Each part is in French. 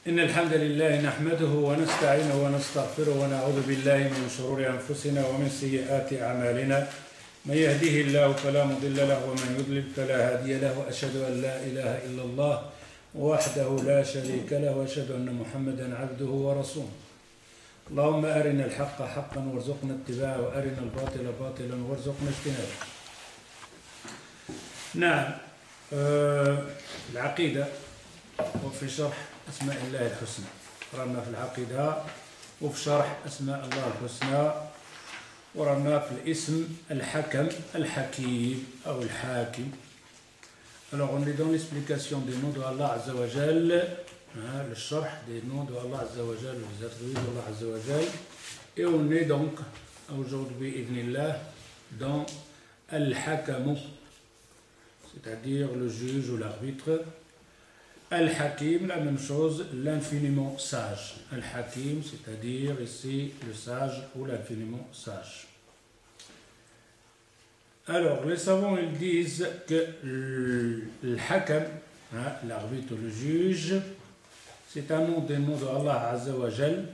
إن الحمد لله نحمده ونستعينه ونستغفره ونعوذ بالله من شرور أنفسنا ومن سيئات أعمالنا. من يهده الله فلا مضل له ومن يضلل فلا هادي له. وأشهد أن لا إله إلا الله وحده لا شريك له وأشهد أن محمدا عبده ورسوله. اللهم أرنا الحق حقا وارزقنا اتباعه وأرنا الباطل باطلا وارزقنا اجتنابه. نعم، العقيدة وفي شرح أسماء الله الحسنى. قرأنا في العقيدة وفي شرح أسماء الله الحسنى، ورنا في الاسم الحكم الحكيم أو الحاكم. Alors on est dans l'explication des noms de Allah Azza wa Jal, le sharh des noms de Allah Azza wa Jal, les attributs de Allah Azza wa Jal, et on est donc aujourd'hui, idnillah, dans Al-Hakamu, c'est-à-dire le juge ou l'arbitre. Al-Hakim, la même chose, l'infiniment sage. Al-Hakim, c'est-à-dire ici le sage ou l'infiniment sage. Alors, les savants ils disent que l'Hakam, l'arbitre ou le juge, c'est un nom des noms de Allah Azza wa Jal,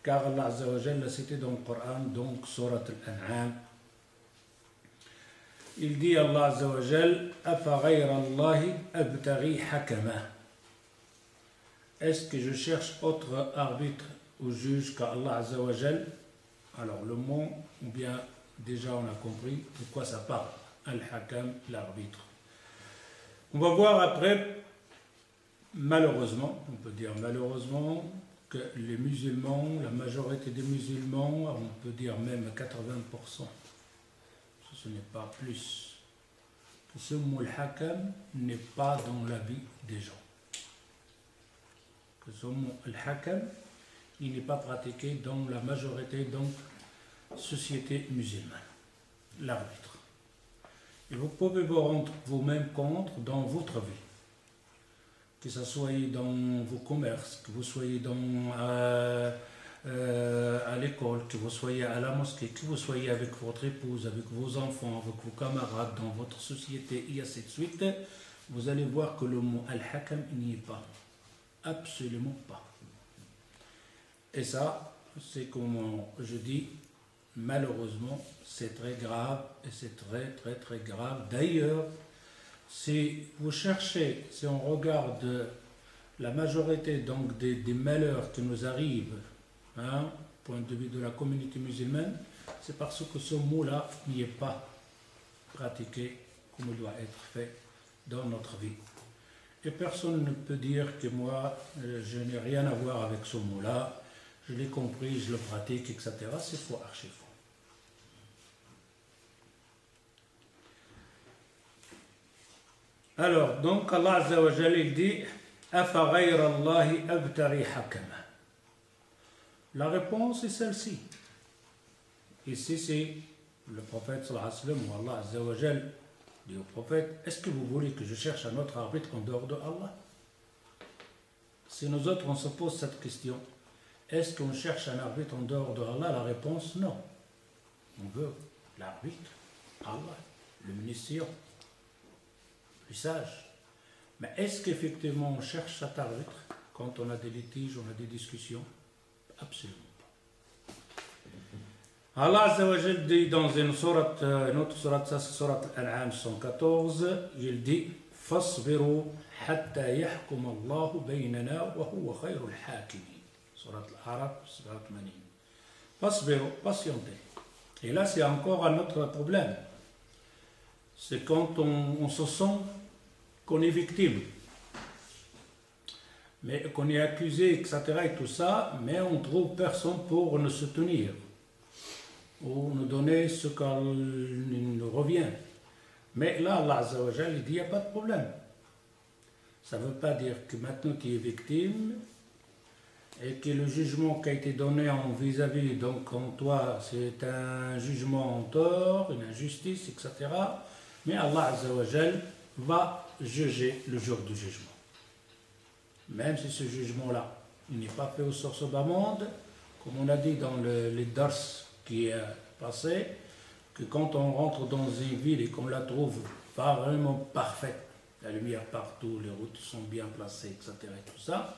car Allah Azza wa Jal l'a cité dans le Coran, donc Surat Al-An'am. Il dit Allah Azza wa Jal, Afa ghayra Allahi abtaghi hakama. Est-ce que je cherche autre arbitre ou juge qu'Allah Azza wa Jal? Alors le mot, ou bien déjà on a compris de quoi ça parle. Al-Hakam, l'arbitre. On va voir après, malheureusement, on peut dire malheureusement, que les musulmans, la majorité des musulmans, on peut dire même 80%, ce n'est pas plus, que ce mot Al-Hakam n'est pas dans la vie des gens. Que ce mot Al-Hakam, il n'est pas pratiqué dans la majorité donc société musulmane, l'arbitre. Et vous pouvez vous rendre vous-même compte dans votre vie, que ce soit dans vos commerces, que vous soyez à l'école, que vous soyez à la mosquée, que vous soyez avec votre épouse, avec vos enfants, avec vos camarades, dans votre société, et ainsi de suite, vous allez voir que le mot Al-Hakam n'y est pas. Absolument pas. Et ça, c'est comme je dis, malheureusement, c'est très grave et c'est très grave. D'ailleurs, si vous cherchez, si on regarde la majorité donc des malheurs qui nous arrivent, point de vue de la communauté musulmane, c'est parce que ce mot-là n'y est pas pratiqué comme il doit être fait dans notre vie. Et personne ne peut dire que moi, je n'ai rien à voir avec ce mot-là, je l'ai compris, je le pratique, etc. C'est faux, archi faux. Alors, donc Allah Azza wa Jalla il dit Afa ghayra Allahi abtaghi hakama. La réponse est celle-ci. Ici, c'est le prophète sallallahu alayhi wa sallam ou Allah Azza wa Jalla dit au prophète, est-ce que vous voulez que je cherche un autre arbitre en dehors de Allah? Si nous autres on se pose cette question, est-ce qu'on cherche un arbitre en dehors de Allah? La réponse, non. On veut l'arbitre, Allah, le omniscient, le sage. Mais est-ce qu'effectivement on cherche cet arbitre quand on a des litiges, on a des discussions? Absolument pas. Allah Azza wa Jal dit dans une autre sourate, ça c'est sourate Al-An'am 114, il dit فَاصْبِرُوا حَتَّى يَحْكُمَ اللَّهُ بَيْنَنَا وَهُوَ خَيْرُ الْحَاكِمِينَ. Sourate Al-Araf, sourate 80. فَاصْبِرُوا, patientez. Et là c'est encore un autre problème. C'est quand on se sent qu'on est victime, mais qu'on est accusé, etc. et tout ça, mais on ne trouve personne pour nous soutenir ou nous donner ce qu'il nous revient. Mais là, Allah Azza wa Jal, il dit, il n'y a pas de problème. Ça ne veut pas dire que maintenant tu es victime et que le jugement qui a été donné en vis-à-vis, donc en toi, c'est un jugement en tort, une injustice, etc. Mais Allah Azza wa Jal va juger le jour du jugement. Même si ce jugement-là, il n'est pas fait au source bas monde, comme on a dit dans les dars qui est passé, que quand on rentre dans une ville et qu'on la trouve pas vraiment parfaite, la lumière partout, les routes sont bien placées, etc. et tout ça,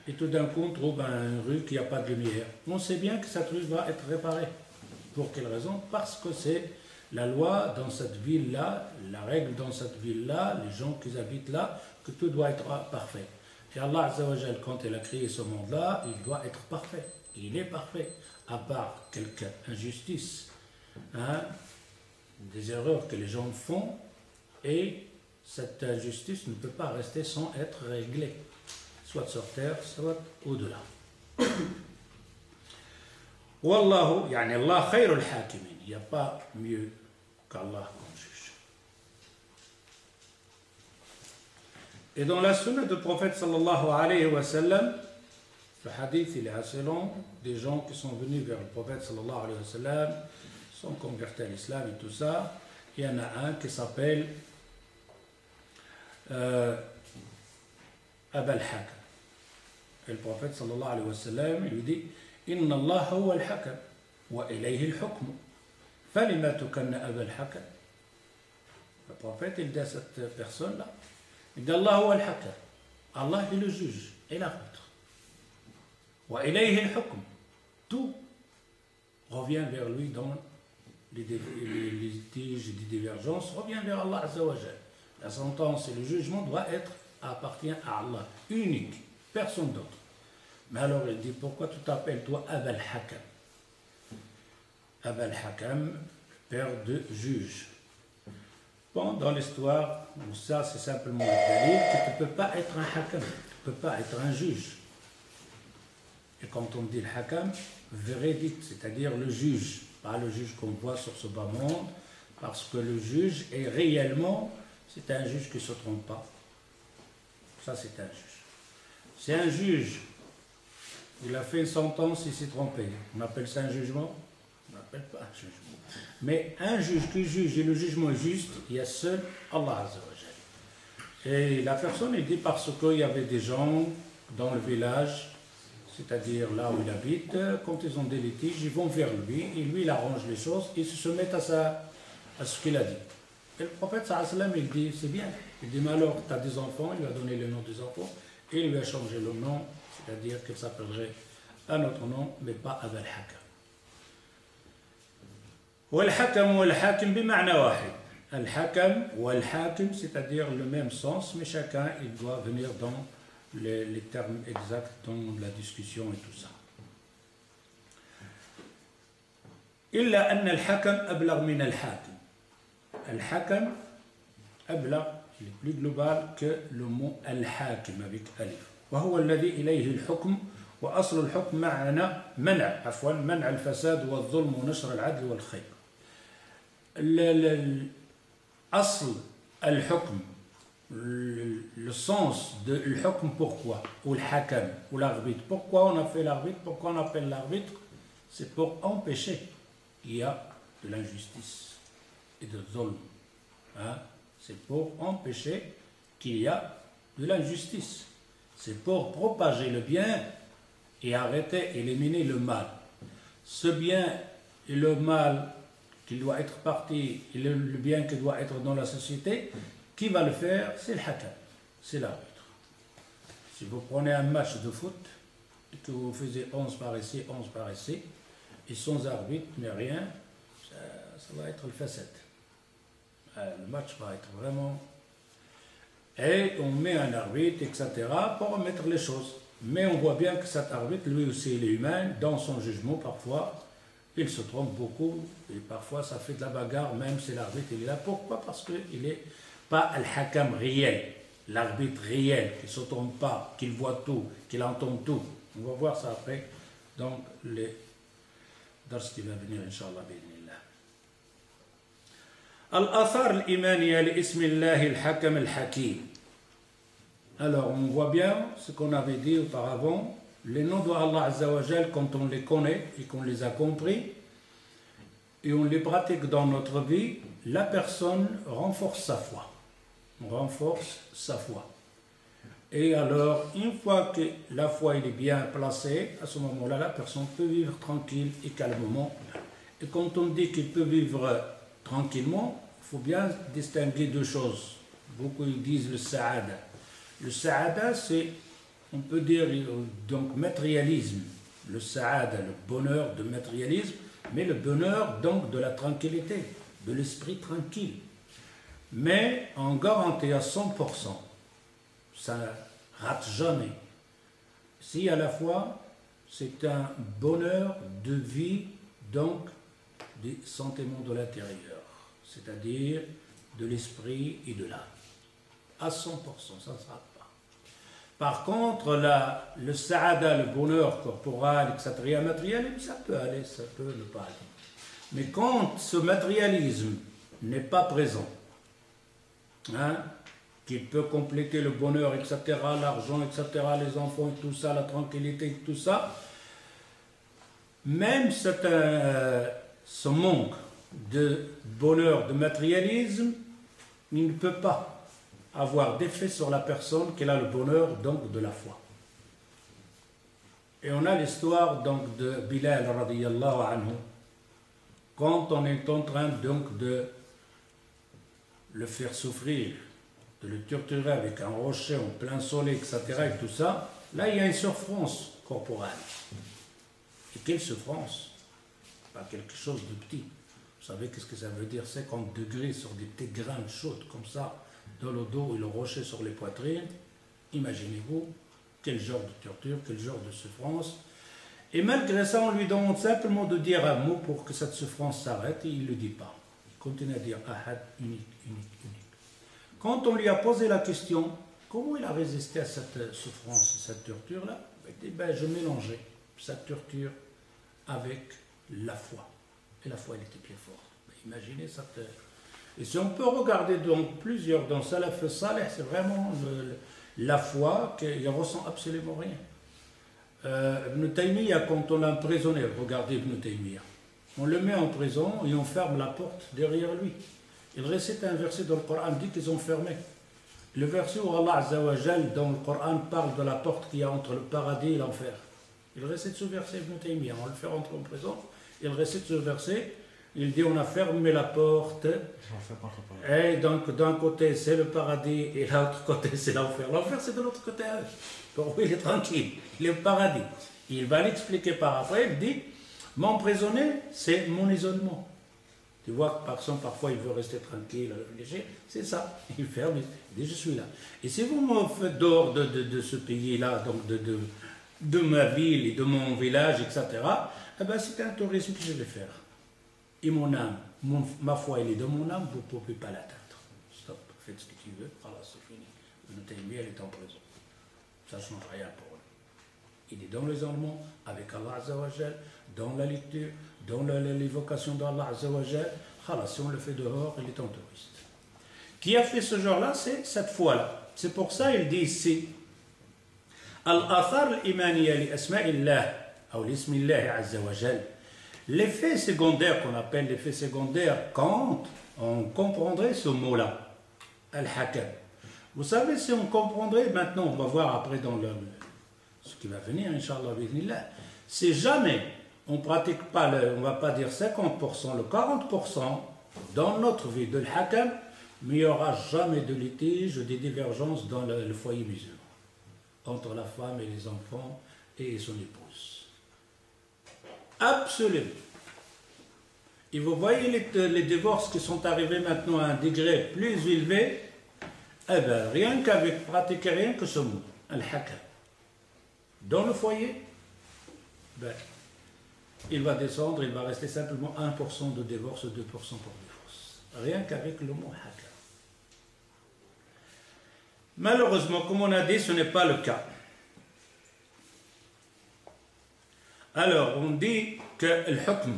et tout d'un coup on trouve une rue qui n'a pas de lumière. On sait bien que cette rue va être réparée. Pour quelle raison? Parce que c'est la loi dans cette ville-là, la règle dans cette ville-là, les gens qui habitent là, que tout doit être parfait. Et Allah Azza wa Jal, quand il a créé ce monde-là, il doit être parfait. Il est parfait, à part quelques injustices, hein, des erreurs que les gens font, et cette injustice ne peut pas rester sans être réglée, soit sur terre, soit au-delà. Wallahu, yani Allah khayrul hakimin. Il n'y a pas mieux qu'Allah comme juge. Et dans la sunna du prophète sallallahu alayhi wa sallam, le hadith il est assez long, des gens qui sont venus vers le prophète sallallahu alayhi wa sallam, sont convertis à l'islam et tout ça. Il y en a un qui s'appelle Abul Hakam. Et le prophète sallallahu alayhi wa sallam lui dit Inna Allah huwa al-hakam wa ilayhi al-hukm. Falima tukanna Abul Hakam. Le prophète il dit à cette personne-là, il dit Allah huwa al-hakam. Allah est le juge et l'arbitre. Wa ilayhi al-hukm. Tout revient vers lui dans les litiges et les divergences, revient vers Allah Azza wa Jal. La sentence et le jugement doit être appartient à Allah, unique, personne d'autre. Mais alors il dit, pourquoi tu t'appelles toi Abul Hakam? Abul Hakam, père de juge. Bon, dans l'histoire, ça c'est simplement le dalil que tu ne peux pas être un Hakam, tu ne peux pas être un juge. Et quand on dit le Hakam, véridique, c'est-à-dire le juge, pas le juge qu'on voit sur ce bas monde, parce que le juge est réellement, c'est un juge qui ne se trompe pas. Ça c'est un juge. C'est un juge. Il a fait une sentence, il s'est trompé. On appelle ça un jugement? On n'appelle pas un jugement. Mais un juge qui juge et le jugement est juste, il y a seul Allah Azza wa Jal. Et la personne, il dit parce qu'il y avait des gens dans le village, c'est-à-dire là où il habite, quand ils ont des litiges, ils vont vers lui, et lui il arrange les choses, ils se mettent à ce qu'il a dit. Et le prophète sallallahu alayhi wa sallam, il dit, c'est bien. Il dit, mais alors, tu as des enfants, il lui a donné le nom des enfants, et il lui a changé le nom, c'est-à-dire qu'il s'appellerait un autre nom, mais pas Abul Hakam. والحكم والحاكم بمعنى واحد. الحكم والحاكم, c'est-à-dire le même sens, mais chacun il doit venir dans les termes exacts dans la discussion et tout ça. إلا أن الحكم أبلغ من الحاكم. الحكم أبلغ, il est plus global que le mot الحاكم avec ألف. وهو الذي إليه الحكم وأصل الحكم معنا منع الفساد والظلم ونشر العدل والخير. أصل الحكم, le sens de l'hukm, pourquoi, ou le hakam, ou l'arbitre. Pourquoi on a fait l'arbitre? Pourquoi on appelle l'arbitre? C'est pour empêcher qu'il y a de l'injustice et de zulm. Hein? C'est pour empêcher qu'il y a de l'injustice. C'est pour propager le bien et arrêter, éliminer le mal. Ce bien et le mal qui doit être parti, et le bien qui doit être dans la société, qui va le faire? C'est le hakam, c'est l'arbitre. Si vous prenez un match de foot, et que vous faisiez 11 par ici, 11 par ici, et sans arbitre, mais rien, ça va être le facette. Le match va être vraiment... Et on met un arbitre, etc., pour remettre les choses. Mais on voit bien que cet arbitre, lui aussi, il est humain, dans son jugement, parfois, il se trompe beaucoup, et parfois ça fait de la bagarre, même si l'arbitre il est là. Pourquoi? Parce qu'il n'est pas le hakam réel, l'arbitre réel, qui ne se trompe pas, qu'il voit tout, qu'il entend tout. On va voir ça après, donc les dars qui va venir, Inch'Allah, bi'idhnillah. Al-athar al-imaniya li ismillahi al-hakam al-hakim. Alors, on voit bien ce qu'on avait dit auparavant. Les noms d'Allah Azza wa Jal, quand on les connaît et qu'on les a compris, et on les pratique dans notre vie, la personne renforce sa foi. On renforce sa foi. Et alors, une fois que la foi est bien placée, à ce moment-là, la personne peut vivre tranquille et calmement. Et quand on dit qu'il peut vivre tranquillement, il faut bien distinguer deux choses. Beaucoup ils disent le sa'ada. Le sa'ada, c'est on peut dire donc matérialisme, le sa'ada, le bonheur de matérialisme, mais le bonheur donc de la tranquillité, de l'esprit tranquille. Mais on garantit à 100%, ça ne rate jamais. Si à la fois c'est un bonheur de vie, donc des sentiments de l'intérieur, c'est-à-dire de l'esprit et de l'âme. À 100%, ça ne se rate pas. Par contre, le sa'ada, le bonheur corporel, etc., matériel, ça peut aller, ça peut ne pas aller. Mais quand ce matérialisme n'est pas présent, hein, qui peut compléter le bonheur, etc., l'argent, etc., les enfants, tout ça, la tranquillité, tout ça, même ce manque de bonheur, de matérialisme, il ne peut pas avoir d'effet sur la personne qu'elle a le bonheur donc de la foi. Et on a l'histoire donc de Bilal radiyallahu anhu, quand on est en train donc de le faire souffrir, de le torturer avec un rocher en plein soleil, etc., et tout ça, là il y a une souffrance corporelle. Et quelle souffrance? Pas quelque chose de petit. Vous savez qu'est-ce que ça veut dire? 50 degrés sur des petites graines chaudes comme ça, dans le dos et le rocher sur les poitrines. Imaginez-vous quel genre de torture, quel genre de souffrance. Et malgré ça, on lui demande simplement de dire un mot pour que cette souffrance s'arrête et il ne le dit pas. Il continue à dire ahad, unique, unique, unique. Quand on lui a posé la question, comment il a résisté à cette souffrance, cette torture-là, il dit, ben, je mélangeais cette torture avec la foi. Et la foi, elle était plus forte. Ben, imaginez cette... Et si on peut regarder donc plusieurs dans Salaf Saleh, c'est vraiment la foi qu'il ne ressent absolument rien. Ibn Taymiyyah, quand on l'a emprisonné, regardez Ibn Taymiyyah, on le met en prison et on ferme la porte derrière lui. Il récite un verset dans le Coran, dit qu'ils ont fermé. Le verset où Allah Azza wa Jal dans le Coran parle de la porte qu'il y a entre le paradis et l'enfer. Il récite ce verset Ibn Taymiyyah, on le fait rentrer en prison, il récite ce verset, il dit on a fermé la porte, et donc d'un côté c'est le paradis et de l'autre côté c'est l'enfer. L'enfer c'est de l'autre côté. Pour lui il est tranquille, il est au paradis. Il va l'expliquer par après, il dit m'emprisonner c'est mon isolement. Tu vois que parfois il veut rester tranquille, léger, c'est ça. Il ferme, il dit je suis là. Et si vous me faites dehors de ce pays-là, donc de ma ville et de mon village, etc., eh ben c'est un tourisme que je vais faire. Et mon âme, ma foi, elle est de mon âme, vous ne pouvez pas l'atteindre. Stop, faites ce que tu veux, voilà, c'est fini. Ibn Taymiyyah, elle est en prison. Ça ne change rien pour lui. Il est dans les Allemands, avec Allah Azza wa Jal, dans la lecture, dans l'évocation d'Allah Azza wa Jal. Voilà, si on le fait dehors, il est en touriste. Qui a fait ce genre-là? C'est cette foi-là. C'est pour ça il dit ici Al-Athar al-Imaniya li Asma'illah, ou l'Ismillah Azza wa Jal. L'effet secondaire qu'on appelle l'effet secondaire, quand on comprendrait ce mot-là, Al-Hakam. Vous savez, si on comprendrait, maintenant on va voir après dans ce qui va venir, Inch'Allah, si jamais on ne pratique pas, on ne va pas dire 50%, le 40% dans notre vie de l'Hakam, mais il n'y aura jamais de litige, des divergences dans le foyer musulman, entre la femme et les enfants et son épouse. Absolument. Et vous voyez les divorces qui sont arrivés maintenant à un degré plus élevé, eh bien, rien qu'avec pratiquer rien que ce mot, al-hakam. Dans le foyer, ben, il va descendre, il va rester simplement 1% de divorce, 2% pour divorce. Rien qu'avec le mot hakam. Malheureusement, comme on a dit, ce n'est pas le cas. Alors, on dit que le hukm,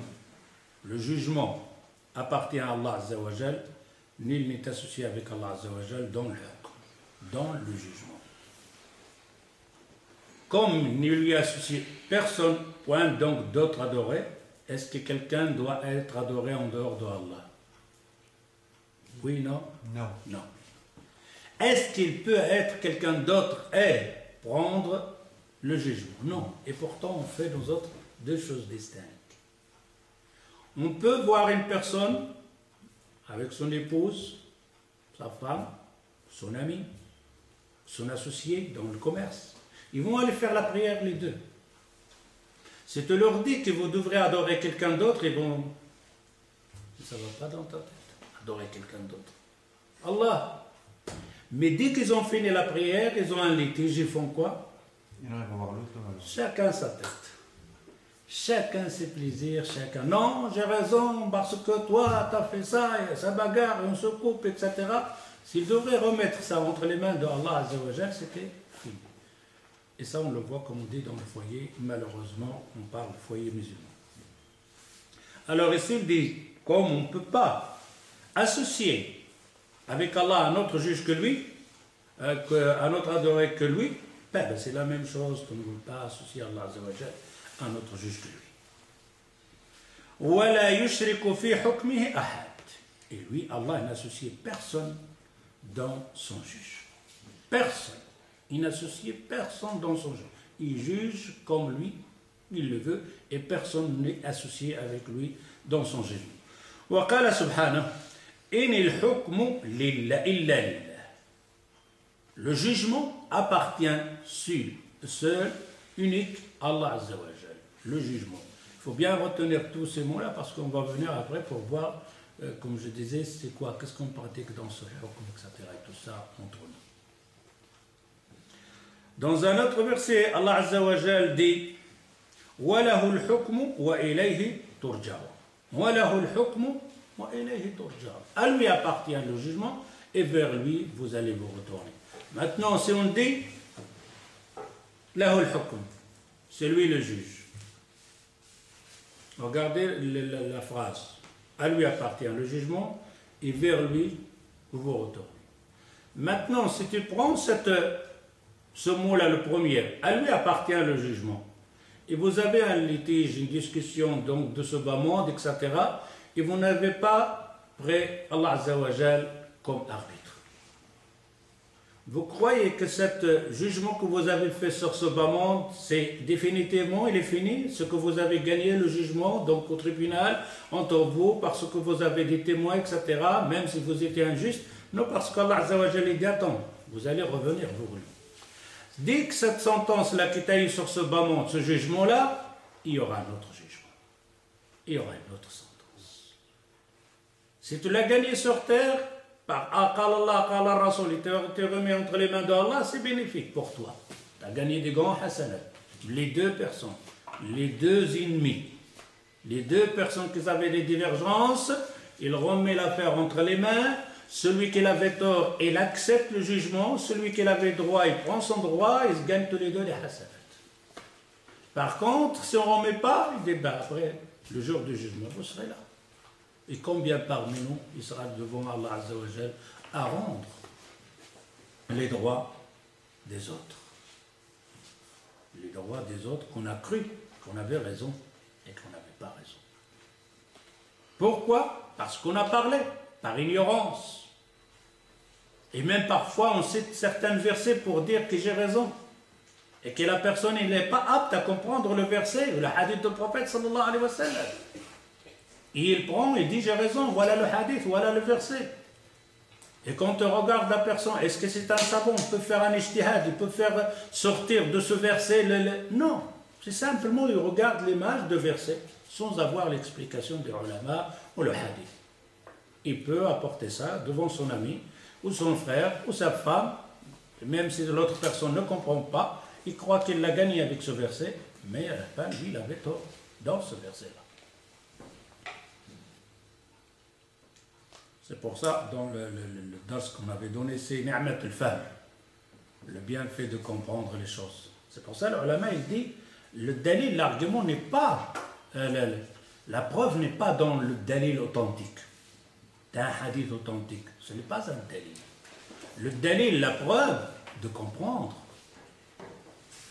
le jugement, appartient à Allah Azza wa Jal, nul n'est associé avec Allah Azza wa Jal dans le hukm, dans le jugement. Comme il ne lui est associé personne, point donc d'autre adoré, est-ce que quelqu'un doit être adoré en dehors de Allah? Oui, non? Non. Non. Est-ce qu'il peut être quelqu'un d'autre et prendre le jugement? Non. Et pourtant, on fait nous autres deux choses distinctes. On peut voir une personne avec son épouse, sa femme, son ami, son associé dans le commerce. Ils vont aller faire la prière les deux. Si tu leur dis que vous devrez adorer quelqu'un d'autre, ils vont... Ça ne va pas dans ta tête, adorer quelqu'un d'autre. Allah. Mais dès qu'ils ont fini la prière, ils ont un litige, ils font quoi? Chacun sa tête. Chacun ses plaisirs, chacun. Non, j'ai raison, parce que toi, tu as fait ça, et ça bagarre, et on se coupe, etc. S'ils devraient remettre ça entre les mains de Allah Azza wa Jal, c'était fini. Et ça, on le voit, comme on dit, dans le foyer. Malheureusement, on parle de foyer musulman. Alors ici, il dit, comme on ne peut pas associer avec Allah un autre juge que lui, un autre adoré que lui, ben, c'est la même chose qu'on ne peut pas associer Allah Azza wa Jal à un autre juge que lui. وَلَا يُشْرِكُ فِي حُكْمِهِ أَحَدٍ. Et lui, Allah n'associe personne dans son juge. Personne. Il n'associe personne dans son juge. Il juge comme lui, il le veut, et personne n'est associé avec lui dans son jugement. وقال سبحانه إن الحكم لله إلا لله. Le jugement appartient seul, unique, à Allah Azza wa Jal. Le jugement. Il faut bien retenir tous ces mots-là parce qu'on va venir après pour voir, comme je disais, c'est quoi, qu'est-ce qu'on pratique dans ce hukm, etc. et tout ça entre nous. Dans un autre verset, Allah Azza wa Jal dit وَلَهُ الْحُكْمُ وَإِلَيْهِ تُرْجَعُونَ. وَلَهُ الْحُكْمُ وَإِلَيْهِ تُرْجَعُونَ. À lui appartient le jugement et vers lui vous allez vous retourner. Maintenant, si on dit لَهُ الْحُكْمُ, c'est lui le juge. Regardez la phrase. À lui appartient le jugement et vers lui vous vous retournez. Maintenant, si tu prends ce mot-là, le premier, à lui appartient le jugement, et vous avez un litige, une discussion donc de ce bas monde, etc., et vous n'avez pas pris Allah Azza wa Jal comme arbitre. Vous croyez que ce jugement que vous avez fait sur ce bas monde, c'est définitivement, il est fini, ce que vous avez gagné le jugement, donc au tribunal, entre vous, parce que vous avez des témoins, etc., même si vous étiez injuste, non, parce qu'Allah Azza wa Jal dit attends, vous allez revenir, vous. Dès que cette sentence-là qui t'a eu sur ce bas monde, ce jugement-là, il y aura un autre jugement. Il y aura une autre sentence. Si tu l'as gagné sur terre, par Allah, Qala Rasul, il te remet entre les mains d'Allah, c'est bénéfique pour toi. Tu as gagné des grands hasanats. Les deux personnes, les deux ennemis, les deux personnes qui avaient des divergences, il remet l'affaire entre les mains. Celui qui avait tort, il accepte le jugement. Celui qui avait droit, il prend son droit. Ils se gagnent tous les deux les hasanats. Par contre, si on ne remet pas, il dit après, le jour du jugement, vous serez là. Et combien parmi nous, il sera devant Allah Azza wa Jal à rendre les droits des autres. Les droits des autres qu'on a cru qu'on avait raison et qu'on n'avait pas raison. Pourquoi? Parce qu'on a parlé, par ignorance. Et même parfois, on cite certains versets pour dire que j'ai raison. Et que la personne n'est pas apte à comprendre le verset, le hadith du prophète sallallahu alayhi wa sallam. Et il prend et dit j'ai raison, voilà le hadith, voilà le verset. Et quand on regarde la personne, est-ce que c'est un savant, il peut faire un ijtihad, il peut faire sortir de ce verset Non, c'est simplement il regarde l'image de verset sans avoir l'explication des ulama ou le hadith. Il peut apporter ça devant son ami ou son frère ou sa femme, même si l'autre personne ne comprend pas, il croit qu'il l'a gagné avec ce verset, mais à la fin, lui, il avait tort dans ce verset-là. C'est pour ça, dans le dars qu'on avait donné, c'est Ni'mat al-Fahm, le bienfait de comprendre les choses. C'est pour ça, l'ulama, il dit, le dalil, l'argument n'est pas, la preuve n'est pas dans le dalil authentique, d'un hadith authentique. Ce n'est pas un dalil. Le dalil, la preuve de comprendre.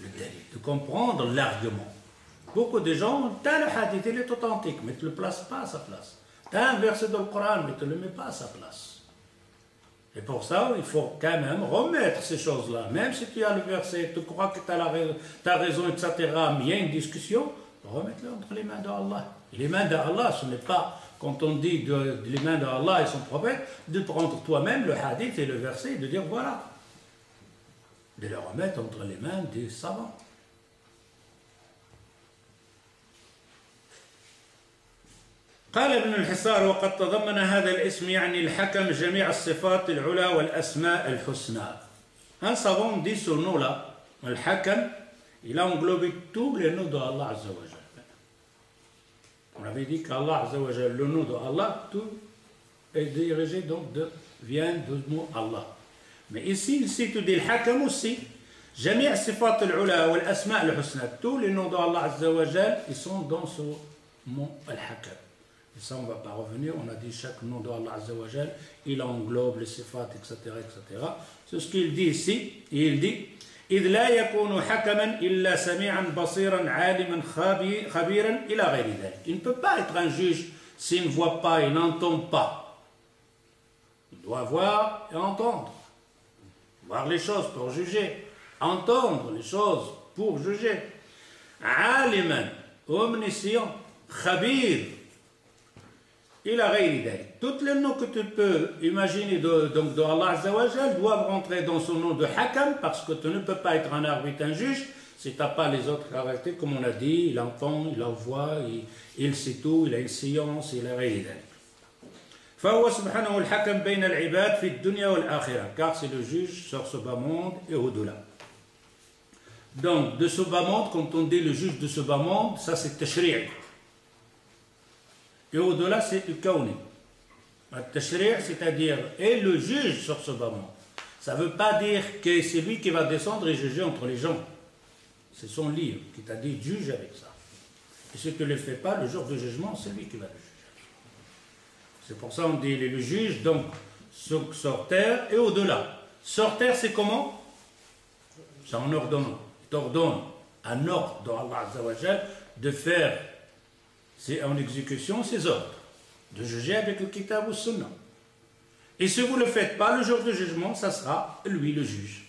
Le dalil, de comprendre l'argument. Beaucoup de gens, tu as le hadith, il est authentique, mais tu ne le places pas à sa place. Tu as un verset dans le Coran, mais tu ne le mets pas à sa place. Et pour ça, il faut quand même remettre ces choses-là. Même si tu as le verset, tu crois que tu as raison, etc., mais il y a une discussion, remettre-le entre les mains d'Allah. Les mains d'Allah, ce n'est pas, quand on dit les mains d'Allah et son prophète, de prendre toi-même le hadith et le verset et de dire voilà. de le remettre entre les mains des savants. قال ابن الحصار وقد تضمن هذا الاسم يعني الحكم جميع الصفات العلى والأسماء الحسنى. Un savant dit ce nom-là, الحكم, il a englobé tous les noms d'Allah Azza wa Jal. On avait dit qu'Allah Azza wa Jal, le nom d'Allah, tout est dirigé donc vient du mot Allah. Mais ici, il cite dit الحكم aussi. جميع الصفات العلى والأسماء الحسنى. Tous les noms d'Allah Azza wa Jal, ils sont dans ce mot الحكم. Et ça, on ne va pas revenir. On a dit chaque nom d'Allah Azza wa Jal, il englobe les sifat, etc., etc. C'est ce qu'il dit ici. Il dit إذ لا يكون حكما إلا سميعا بصيرا عالما خبيرا إلى غير ذلك. Il ne peut pas être un juge s'il ne voit pas, il n'entend pas. Il doit voir et entendre. Voir les choses pour juger. Entendre les choses pour juger. عالما, omniscient, خبير. Il a réalisé. Tous les noms que tu peux imaginer de Allah Azza wa Jal doivent rentrer dans son nom de Hakam parce que tu ne peux pas être un arbitre, un juge si tu n'as pas les autres caractéristiques, comme on a dit, il entend, il envoie, il sait tout, il a une science, il a réalisé. فهو سبحانه الحكم بين العباد في الدنيا والآخرة, car c'est le juge sur ce bas monde et au-delà. Donc, de ce bas monde, quand on dit le juge de ce bas monde, ça c'est tashri'. Et au-delà, c'est le kauni. Le tashri', c'est-à-dire, et le juge sur ce bas monde. Ça ne veut pas dire que c'est lui qui va descendre et juger entre les gens. C'est son livre qui t'a dit juge avec ça. Et si tu ne le fais pas, le jour du jugement, c'est lui qui va le juger. C'est pour ça qu'on dit le juge, donc, sur terre et au-delà. Sur terre, c'est comment? C'est en ordonnant. Il t'ordonne un ordre d'Allah Azza wa Jal de faire. C'est en exécution ses ordres, de juger avec le kitab ou sunnah. Et si vous ne le faites pas, le jour du jugement, ça sera lui le juge.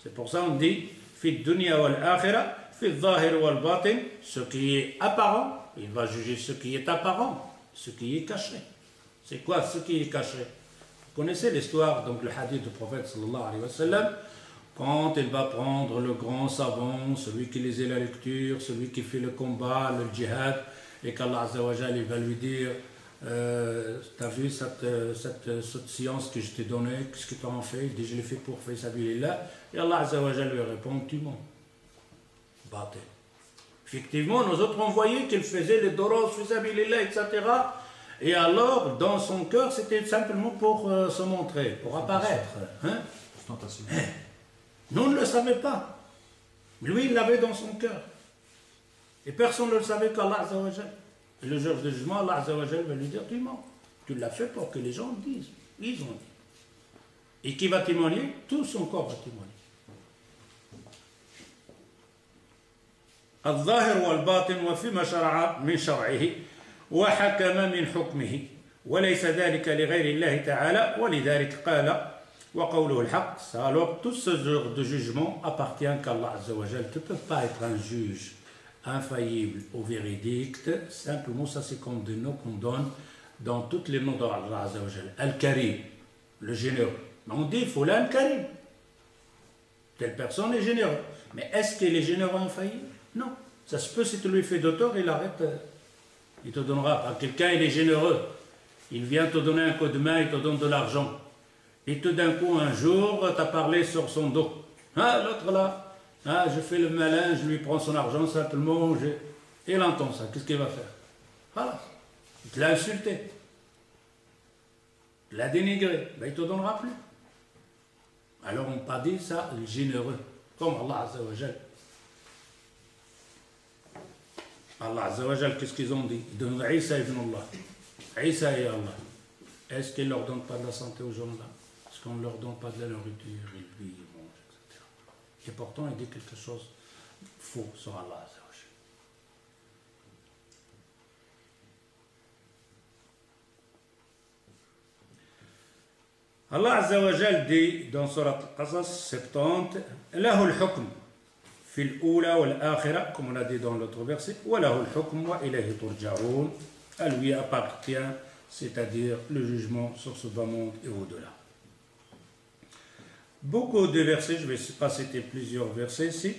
C'est pour ça qu'on dit fi dunya wal akhirah, fi zahir wal batin, ce qui est apparent, il va juger ce qui est apparent, ce qui est caché. C'est quoi ce qui est caché? Vous connaissez l'histoire, donc le hadith du prophète sallallahu alayhi wa sallam, quand il va prendre le grand savant, celui qui lisait la lecture, celui qui fait le combat, le djihad, et qu'Allah Azza wa Jal va lui dire t'as vu cette science que je t'ai donnée, qu'est-ce que tu en fais? Il dit je l'ai fait pour faire sabilillah. Et Allah Azza wa Jal lui répond tu mens. Batil. Effectivement, nous autres on voyait qu'il faisait les doros, sabilillah, etc. Et alors, dans son cœur, c'était simplement pour se montrer, pour apparaître. Hein? Nous on ne le savait pas. Lui, il l'avait dans son cœur. Et personne ne le savait qu'Allah Azza wa Jal. Et le jour du jugement, Allah Azza wa Jal va lui dire tu mens. Tu l'as fait pour que les gens disent. Ils ont dit. Et qui va témoigner? Tout son corps va témoigner. الظاهر والباطن وفيما شرع من شرعه وحكم من حكمه وليس ذلك لغير الله تعالى ولذلك قال وقوله الحق. Alors tout ce genre de jugement appartient qu'à Allah Azza wa Jal. Tu ne peux pas être un juge infaillible ou véridique, simplement ça c'est comme des noms qu'on donne dans tous les noms d'Allah Azza wa Jal. Al-Karim, le généreux. Mais on dit Fulan Karim. Telle personne est généreux. Mais est-ce qu'il est généreux infaillible? Non. Ça se peut si tu lui fais de tort, il arrête. Il te donnera pas. Quelqu'un il est généreux. Il vient te donner un coup de main, il te donne de l'argent. Et tout d'un coup, un jour, tu as parlé sur son dos. Ah, l'autre là, ah, je fais le malin, je lui prends son argent simplement. Il entend ça. Qu'est-ce qu'il va faire? Voilà. Il te l'a insulté. Il l'a dénigré. Ben, il ne te donnera plus. Alors, on n'a pas dit ça, le généreux. Comme Allah Azza wa Jal. Allah Azza wa Jal, qu'est-ce qu'ils ont dit? Ils donnent Isa ibn Allah. Isa et Allah. Est-ce qu'ils ne leur donnent pas de la santé aux gens-là? Est-ce qu'on ne leur donne pas de la nourriture? Ils vivent, ils mangent, etc. Et pourtant, il dit quelque chose de faux sur Allah Azza wa Jal. Allah Azza wa Jal dit dans Surat Al-Qasas 70 له الحكم في الأولى والآخرة, comme on a dit dans l'autre verset, وله الحكم وإليه ترجعون, à lui appartient, c'est-à-dire le jugement sur ce bas monde et au-delà. beaucoup de versets, je ne vais pas citer plusieurs versets ici,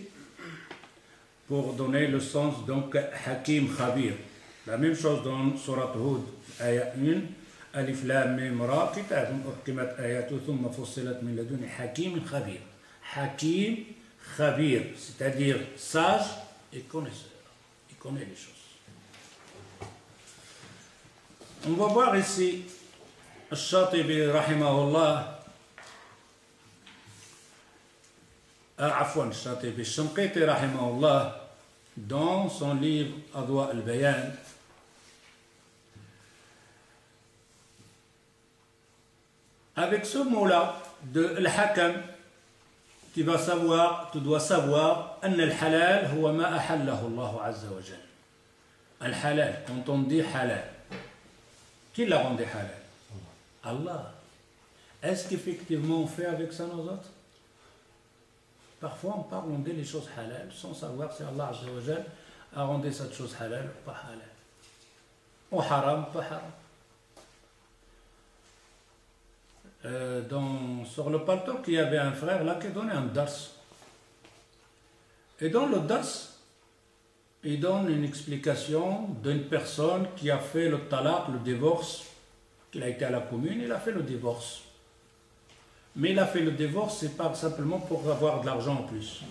pour donner le sens, donc, Hakim Khabir. La même chose dans Surat Hud, ayat 1, Alif Lam Mim Ra, Kitabun uhkimat ayatu thumma fussilat min laduni Hakim Khabir. Hakim Khabir, c'est-à-dire sage et connaisseur. Il connaît les choses. On va voir ici Al-Shatibi, rahimahullah, Afwan Al-Shatibi, Al-Shanqiti, rahimahullah, dans son livre Adwa al-Bayan, avec ce mot-là de Al-Hakam, tu dois savoir أن الحلال هو ما أحله الله عز وجل. Al-halal, quand on dit halal, qui l'a rendu halal? Allah. Est-ce qu'effectivement on fait avec ça nous autres? Parfois on parle, on dit les choses halal sans savoir si Allah Azza wa Jal a rendu cette chose halal ou pas halal. Ou haram ou pas haram. Sur le paltoq, il y avait un frère là qui donnait un dars. Et dans le dars, il donne une explication d'une personne qui a fait le talaq, le divorce, qu'il a été à la commune, il a fait le divorce. Mais il a fait le divorce, c'est pas simplement pour avoir de l'argent en plus.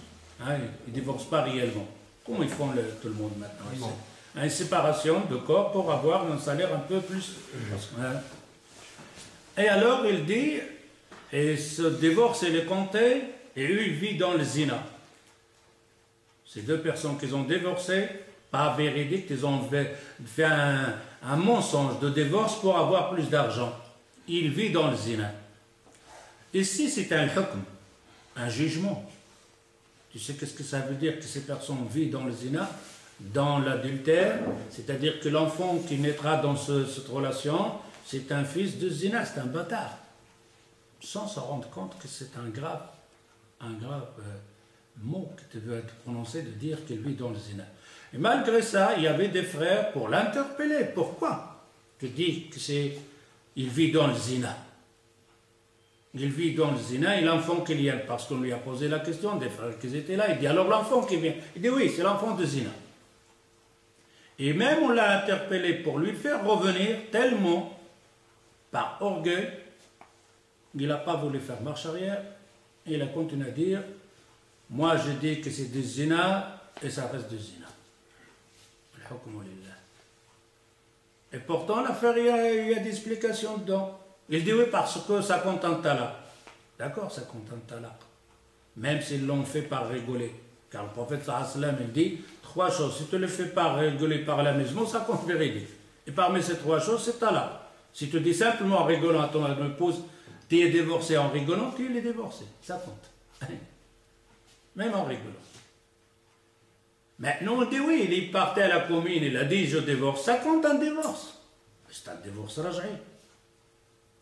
Hein, il ne divorce pas réellement. Comme ils font tout le monde maintenant. Une séparation de corps pour avoir un salaire un peu plus. Hein. Et alors il dit, et ce divorce il est compté, et lui il vit dans le zina. Ces deux personnes qui ont divorcé, pas véridique, ils ont fait un mensonge de divorce pour avoir plus d'argent. Il vit dans le zina. Ici c'est un hukm, un jugement. Tu sais qu'est-ce que ça veut dire que ces personnes vivent dans le zina, dans l'adultère, c'est-à-dire que l'enfant qui naîtra dans cette relation, c'est un fils de zina, c'est un bâtard. Sans se rendre compte que c'est un grave mot qui devait être prononcé de dire qu'il vit dans le zina. Et malgré ça, il y avait des frères pour l'interpeller. Pourquoi? Tu dis que il vit dans le zina. Il vit dans le zina et l'enfant qui vient, parce qu'on lui a posé la question, des frères qui étaient là, il dit alors l'enfant qui vient. Il dit oui, c'est l'enfant de zina. Et même on l'a interpellé pour lui faire revenir tellement par orgueil, il n'a pas voulu faire marche arrière et il a continué à dire moi je dis que c'est du zina et ça reste du zina. Et pourtant l'affaire il y a des explications dedans. Il dit oui parce que ça compte un talaq. D'accord, ça compte un talaq. Même s'ils l'ont fait par rigoler. Car le prophète sallam il dit trois choses. Si tu ne le fais pas rigoler par la maison, ça compte véridique. Et parmi ces trois choses, c'est talaq. Si tu dis simplement en rigolant à ton épouse, tu es divorcé en rigolant, tu es divorcé. Ça compte. Même en rigolant. Maintenant on dit oui, il partait à la commune, il a dit je divorce. Ça compte un divorce. C'est un divorce raj'i.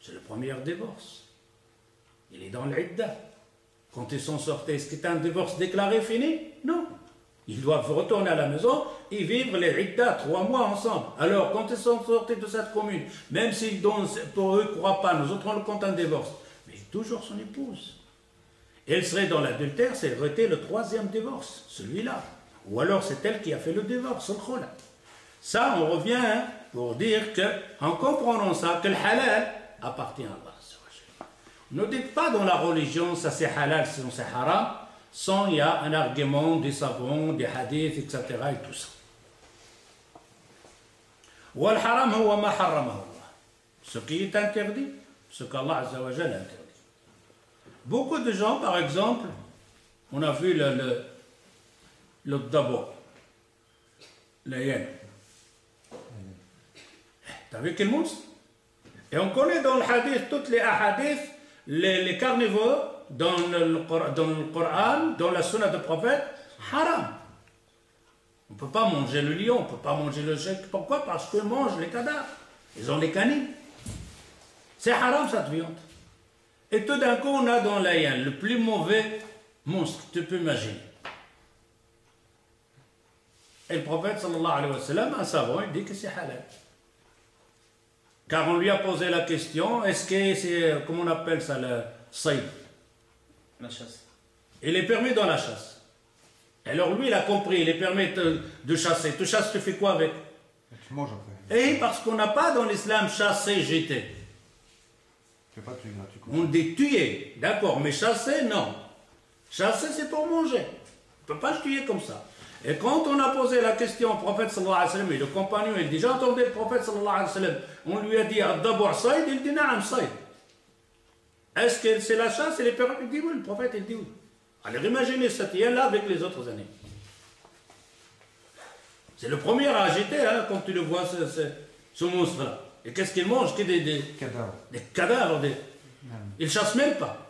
C'est le premier divorce. Il est dans l'idda. Quand ils sont sortis, est-ce que c'est un divorce déclaré fini? Non. Ils doivent retourner à la maison et vivre les idda 3 mois ensemble. Alors, quand ils sont sortis de cette commune, même s'ils donnent, pour eux ne croient pas, nous autres on le compte un divorce, mais toujours son épouse. Elle serait dans l'adultère, c'est le 3e divorce, celui-là. Ou alors c'est elle qui a fait le divorce, le khula. Ça, on revient pour dire que, en comprenant ça, que le halal appartient à Allah. Ne dites pas dans la religion, ça c'est halal, sinon c'est haram, sans il y a un argument, des savants, des hadiths, etc. et tout ça. Wal haram huwa ma harramahu Allah. Ce qui est interdit, ce qu'Allah Azza wa Jalla interdit. Beaucoup de gens, par exemple, on a vu le dabo, la hyène. T'as vu quel monstre? Et on connaît dans le hadith, toutes les hadiths, les carnivores, dans le Coran, dans la sunna du prophète, haram. On ne peut pas manger le lion, on ne peut pas manger le chèque. Pourquoi? Parce qu'ils mangent les cadavres. Ils ont les canines. C'est haram cette viande. Et tout d'un coup, on a dans la hyène le plus mauvais monstre que tu peux imaginer. Et le prophète, sallallahu alayhi wa sallam, un savant, il dit que c'est halal. Car on lui a posé la question, est-ce que c'est, comment on appelle ça, le saïd? La chasse. Il est permis dans la chasse. Alors lui, il a compris, il est permis de chasser. Tu chasses, tu fais quoi avec? Tu manges après. Et parce qu'on n'a pas dans l'islam chassé, jeté. Tu fais pas tuer, là, tu On dit tuer, d'accord, mais chasser, non. Chasser, c'est pour manger. On ne peut pas le tuer comme ça. Et quand on a posé la question au prophète sallallahu alayhi wa sallam, et le compagnon, il dit, j'ai entendu le prophète sallallahu alayhi wa sallam, on lui a dit, Ad-Dabu' Saïd, il dit, Naam Saïd. Est-ce que c'est la chasse? Il dit oui, le prophète, il dit oui. Alors imaginez cette hyène-là avec les autres animaux. C'est le premier à agiter, hein, quand tu le vois, ce monstre-là. Et qu'est-ce qu'il mange? Des cadavres. Des cadavres. Il ne chasse même pas.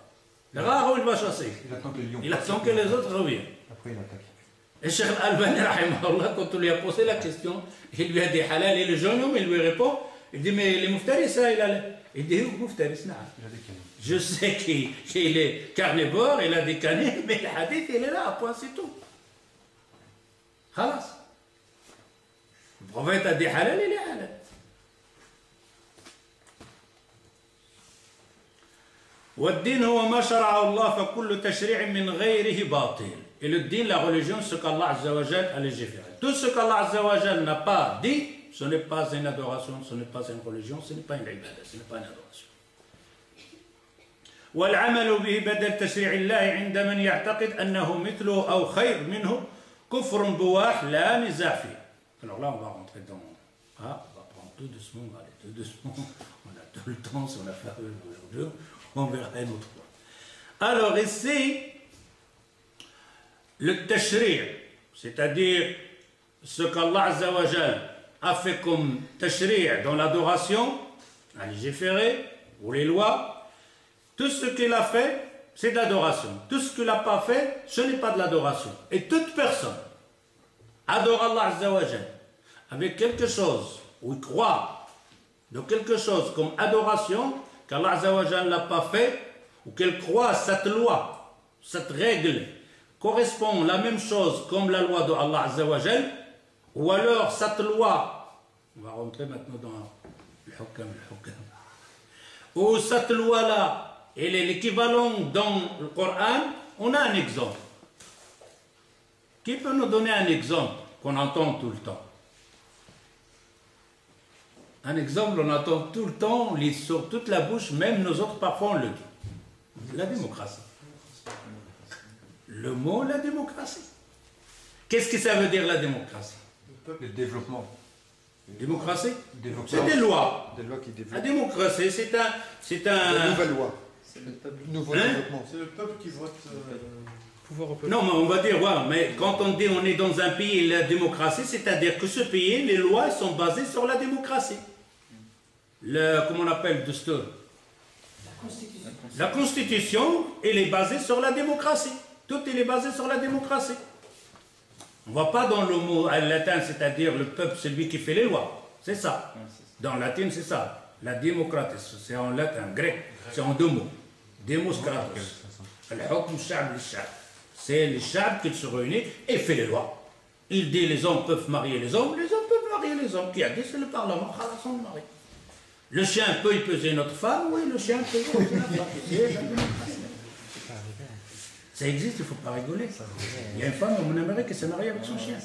Le rare, il va chasser. Il attend que les lions. Il attend que les autres reviennent. Après, il attaque. Et Cheikh Al-Albani, quand on lui a posé la question, il lui a dit halal, et le jeune homme, il lui répond, il dit, mais les muftaris, ça, il dit, muftaris, non. Je sais qu'il est carnivore, il a des canines, mais le hadith, il est là, à point, c'est tout. Khalas. Le prophète a dit halal, il est halal. والدين هو ما شرعه الله فكل تشريع من غيره باطل. Et le din, la religion, ce qu'Allah Azza wa Jal a légiféré. Tout ce qu'Allah Azza wa Jal n'a pas dit, ce n'est pas une adoration, ce n'est pas une religion, ce n'est pas une ibadah, ce n'est pas une adoration. والعمل به بدل تشريع الله عند من يعتقد أنه مثله أو خير منه كفر بواح لا نزاع فيه. Alors là, on va rentrer dans... Ah, on va prendre tout doucement, on va aller tout doucement. On a tout le temps, si on a fait aujourd'hui, on verra une autre fois. Alors ici, le tashri', c'est-à-dire ce qu'Allah Azza wa Jal a fait comme tashri' dans l'adoration, à légiférer, ou les lois, tout ce qu'il a fait, c'est de l'adoration. Tout ce qu'il n'a pas fait, ce n'est pas de l'adoration. Et toute personne adore Allah Azza wa Jal avec quelque chose, ou croit de quelque chose comme adoration, qu'Allah Azza wa Jal n'a pas fait, ou qu'elle croit cette loi, cette règle, correspond à la même chose comme la loi de Allah Azza wa Jal, ou alors cette loi, on va rentrer maintenant dans le hukam, ou cette loi-là, elle est l'équivalent dans le Coran, on a un exemple. Qui peut nous donner un exemple qu'on entend tout le temps? Un exemple, on entend tout le temps, on lit sur toute la bouche, même nous autres, parfois on le dit. La démocratie. Le mot, la démocratie. Qu'est-ce que ça veut dire, la démocratie? Le développement. Démocratie? C'est des lois. Des lois qui développent. La démocratie, c'est un... Une nouvelle loi. C'est le peuple. Nouveau Hein? développement. C'est le peuple qui vote. Pouvoir au peuple. Non, mais on va dire, ouais, mais quand on dit on est dans un pays, la démocratie, c'est-à-dire que ce pays, les lois sont basées sur la démocratie. Comment on appelle le Dustur? La Constitution, elle est basée sur la démocratie. Tout elle est basé sur la démocratie. On ne va pas dans le mot latin, c'est-à-dire le peuple, celui qui fait les lois. C'est ça. Dans le latin, c'est ça. La démocratie, c'est en latin, grec. C'est en deux mots. Demos kratos. C'est le shab qui se réunit et fait les lois. Il dit les hommes peuvent marier les hommes peuvent marier les hommes. Qui a dit c'est le Parlement, on marie. Le chien peut épouser notre femme, oui, le chien peut épouser notre femme. C'est la démocratie. Ça existe, il ne faut pas rigoler. Il y a une femme en Amérique qui s'est mariée avec son chien.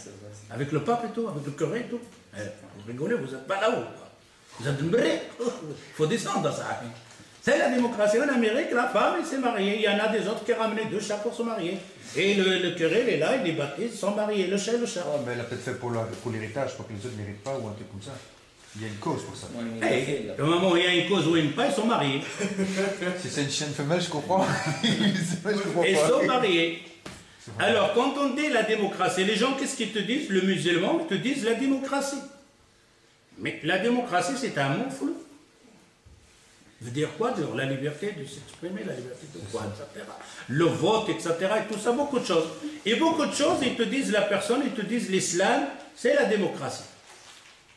Avec le pape et tout, avec le curé et tout. Vous rigolez, vous n'êtes pas là-haut. Vous êtes bré. Il faut descendre dans ça. C'est la démocratie. En Amérique, la femme, elle s'est mariée. Il y en a des autres qui ont ramené deux chats pour se marier. Et le curé, il est là, il les baptise, ils sont mariés. Le chat et le chat. Oh, mais elle a peut-être fait pour l'héritage, pour que les autres n'héritent pas ou un truc comme ça. Il y a une cause pour ça. Hey, au moment où il y a une cause ou une pas, ils sont mariés. Si c'est une chienne femelle, je comprends. Ils sont mariés. Alors, quand on dit la démocratie, les gens, qu'est-ce qu'ils te disent? Le musulman, ils te disent la démocratie. Mais la démocratie, c'est un mot flou. Veut dire quoi? Dire la liberté de s'exprimer, la liberté de quoi, etc. Le vote, etc. Et tout ça, beaucoup de choses. Et beaucoup de choses, ils te disent la personne, ils te disent l'islam, c'est la démocratie.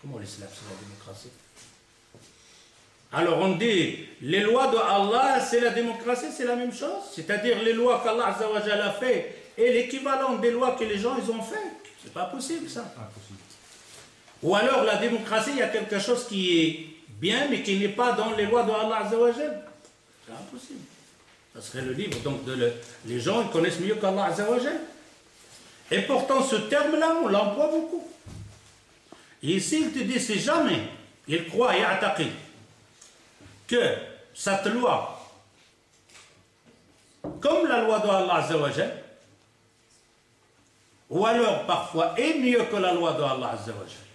Comment l'islam, c'est la démocratie? Alors on dit, les lois de Allah, c'est la démocratie, c'est la même chose. C'est-à-dire les lois qu'Allah Azza wa Jalla a fait et l'équivalent des lois que les gens ils ont fait. C'est pas possible ça. Impossible. Ou alors la démocratie, il y a quelque chose qui est bien, mais qui n'est pas dans les lois de Allah Azza wa Jalla. C'est impossible. Ça serait le livre, donc les gens ils connaissent mieux qu'Allah Azza wa Jal. Et pourtant ce terme-là, on l'emploie beaucoup. Et ici, il te dit, si jamais il croit et attaque que cette loi, comme la loi d'Allah Azza wa Jal, ou alors parfois est mieux que la loi d'Allah Azza wa Jal.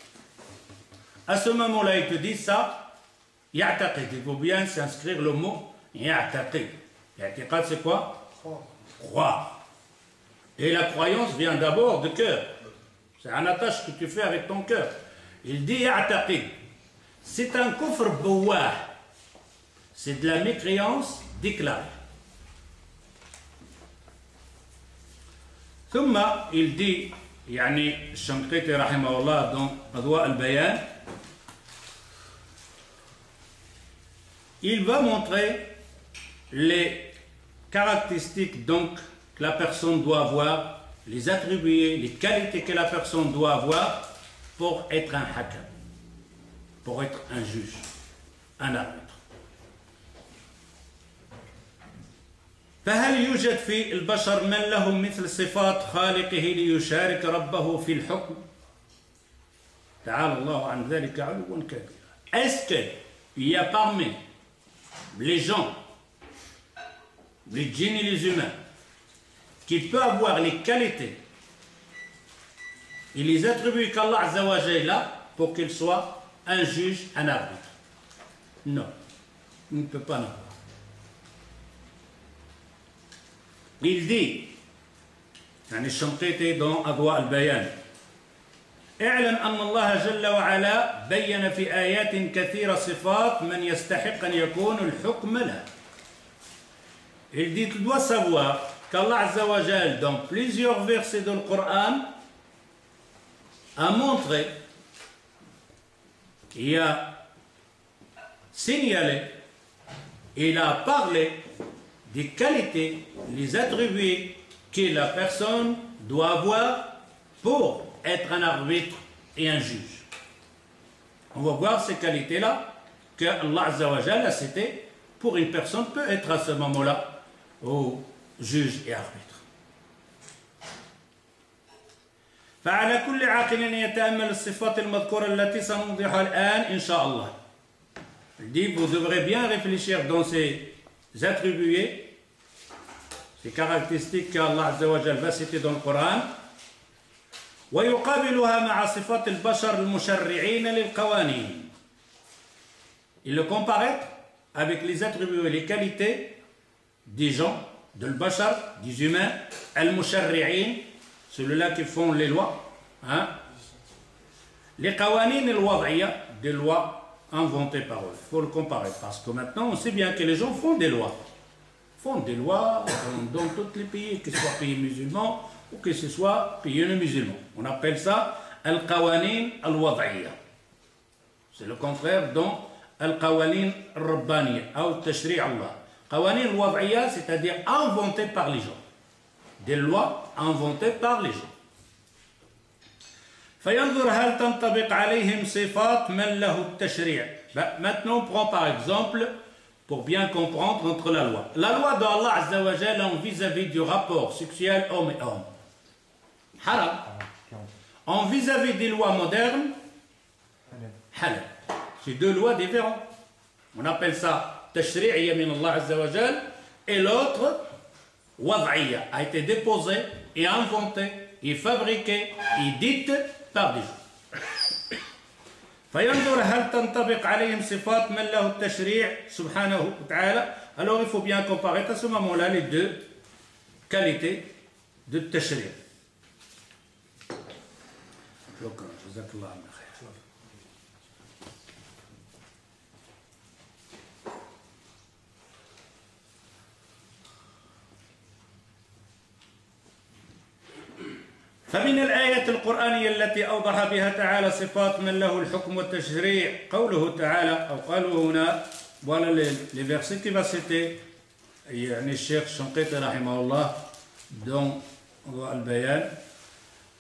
À ce moment-là, il te dit ça, ya'taqid. Il faut bien s'inscrire le mot ya'taqid. Ya'taqid, c'est quoi? Croire. Et la croyance vient d'abord de cœur. C'est un attache que tu fais avec ton cœur. Il dit ya'taqid. C'est un kufr bouah. C'est de la mécréance déclarée. ثم il dit, يعني الشنقيطي رحمه الله dans أضواء البيان, il va montrer les caractéristiques donc que la personne doit avoir, les attributs, les qualités que la personne doit avoir pour être un hakam, pour être un juge, un arbitre. فهل يوجد في البشر من لهم مثل صفات خالقه ليشارك ربه في الحكم؟ تعالى الله عن ذلك علوا كبيرا. Est-ce qu'il y a parmi les gens, les djinns et les humains, qui peut avoir les qualités et les attributs qu'Allah Azza wa Jalla pour qu'il soit un juge, un arbitre? Non, il ne peut pas en avoir. Il dit, يعني الشنقيطي dans أضواء البيان: اعلم أن الله جل وعلا بين في آيات كثيرة صفات من يستحق أن يكون الحكم له. Il dit, tu dois savoir qu'Allah Azza wa Jal, dans plusieurs versets du Coran, a montré, il a signalé, il a parlé des qualités, les attributs que la personne doit avoir pour être un arbitre et un juge. On va voir ces qualités-là que Allah Azza wa Jalla a citées pour une personne peut être à ce moment-là au juge et arbitre. فعلى كل عاقل يتأمل الصفات المذكورة التي سنوضحها الآن إن شاء الله. Il dit, vous devrez bien réfléchir dans ces attributs, ces caractéristiques qu'Allah Azza wa Jalla va citer dans le Coran. ويقابلها مع صفات البشر المشرعين للقوانين. Il le compare avec les attributs et les qualités des gens, de l'bashar, des humains, al-musharri'in, ceux-là qui font les lois, hein? Les qawanin al-wad'iyya, des lois inventées par eux. Il faut le comparer parce que maintenant on sait bien que les gens font des lois. Font des lois dans tous les pays, que ce soit pays musulmans ou que ce soit pays non musulmans. On appelle ça al-qawanin al-wad'iyya. C'est le contraire dans al-qawanin al-rabbaniyya ou tashri' Allah. Qawanin al-wad'iyya, c'est-à-dire inventées par les gens. Des lois inventées par les gens. فينظر هل تنطبق عليهم صفات من له التشريع. Maintenant on prend par exemple, pour bien comprendre entre la loi. La loi d'Allah Azza wa Jalla en vis-à-vis du rapport sexuel homme et homme. Haram. En vis-à-vis des lois modernes, halal. C'est deux lois différentes. On appelle ça tashri'iyya min Allah Azza wa Jalla et l'autre wad'iyya a été déposé et inventé et fabriqué et dite par des gens. فينظر هل تنطبق عليهم صفات من له التشريع سبحانه وتعالى. Alors il faut bien comparer à ce moment-là les deux qualités de tashri'. شكرا جزاك الله خير. فمن الآيات القرآنية التي أوضح بها تعالى صفات من له الحكم والتشريع قوله تعالى أو قالوا هنا. Voilà les versets qui va citer يعني الشيخ الشنقيطي رحمه الله dans البيان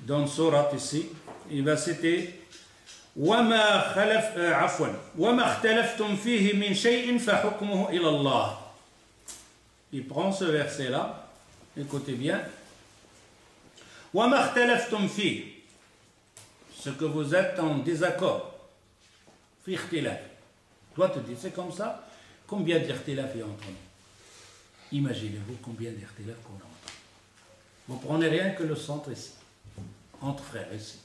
dans سورة ici il va citer وما خلف وما اختلفتم فيه من شيء فحكمه إلى الله. Il prend ce verset-là, écoutez bien. وَمَا اخْتَلَفْتُمْ فِيهِ, ce que vous êtes en désaccord. فِي اخْتِلَافٍ. Toi tu dis, c'est comme ça. Combien d'irtilaf il y a entre nous? Imaginez-vous combien d'irtilaf qu'on a entre nous. Vous prenez rien que le centre ici, entre frères ici.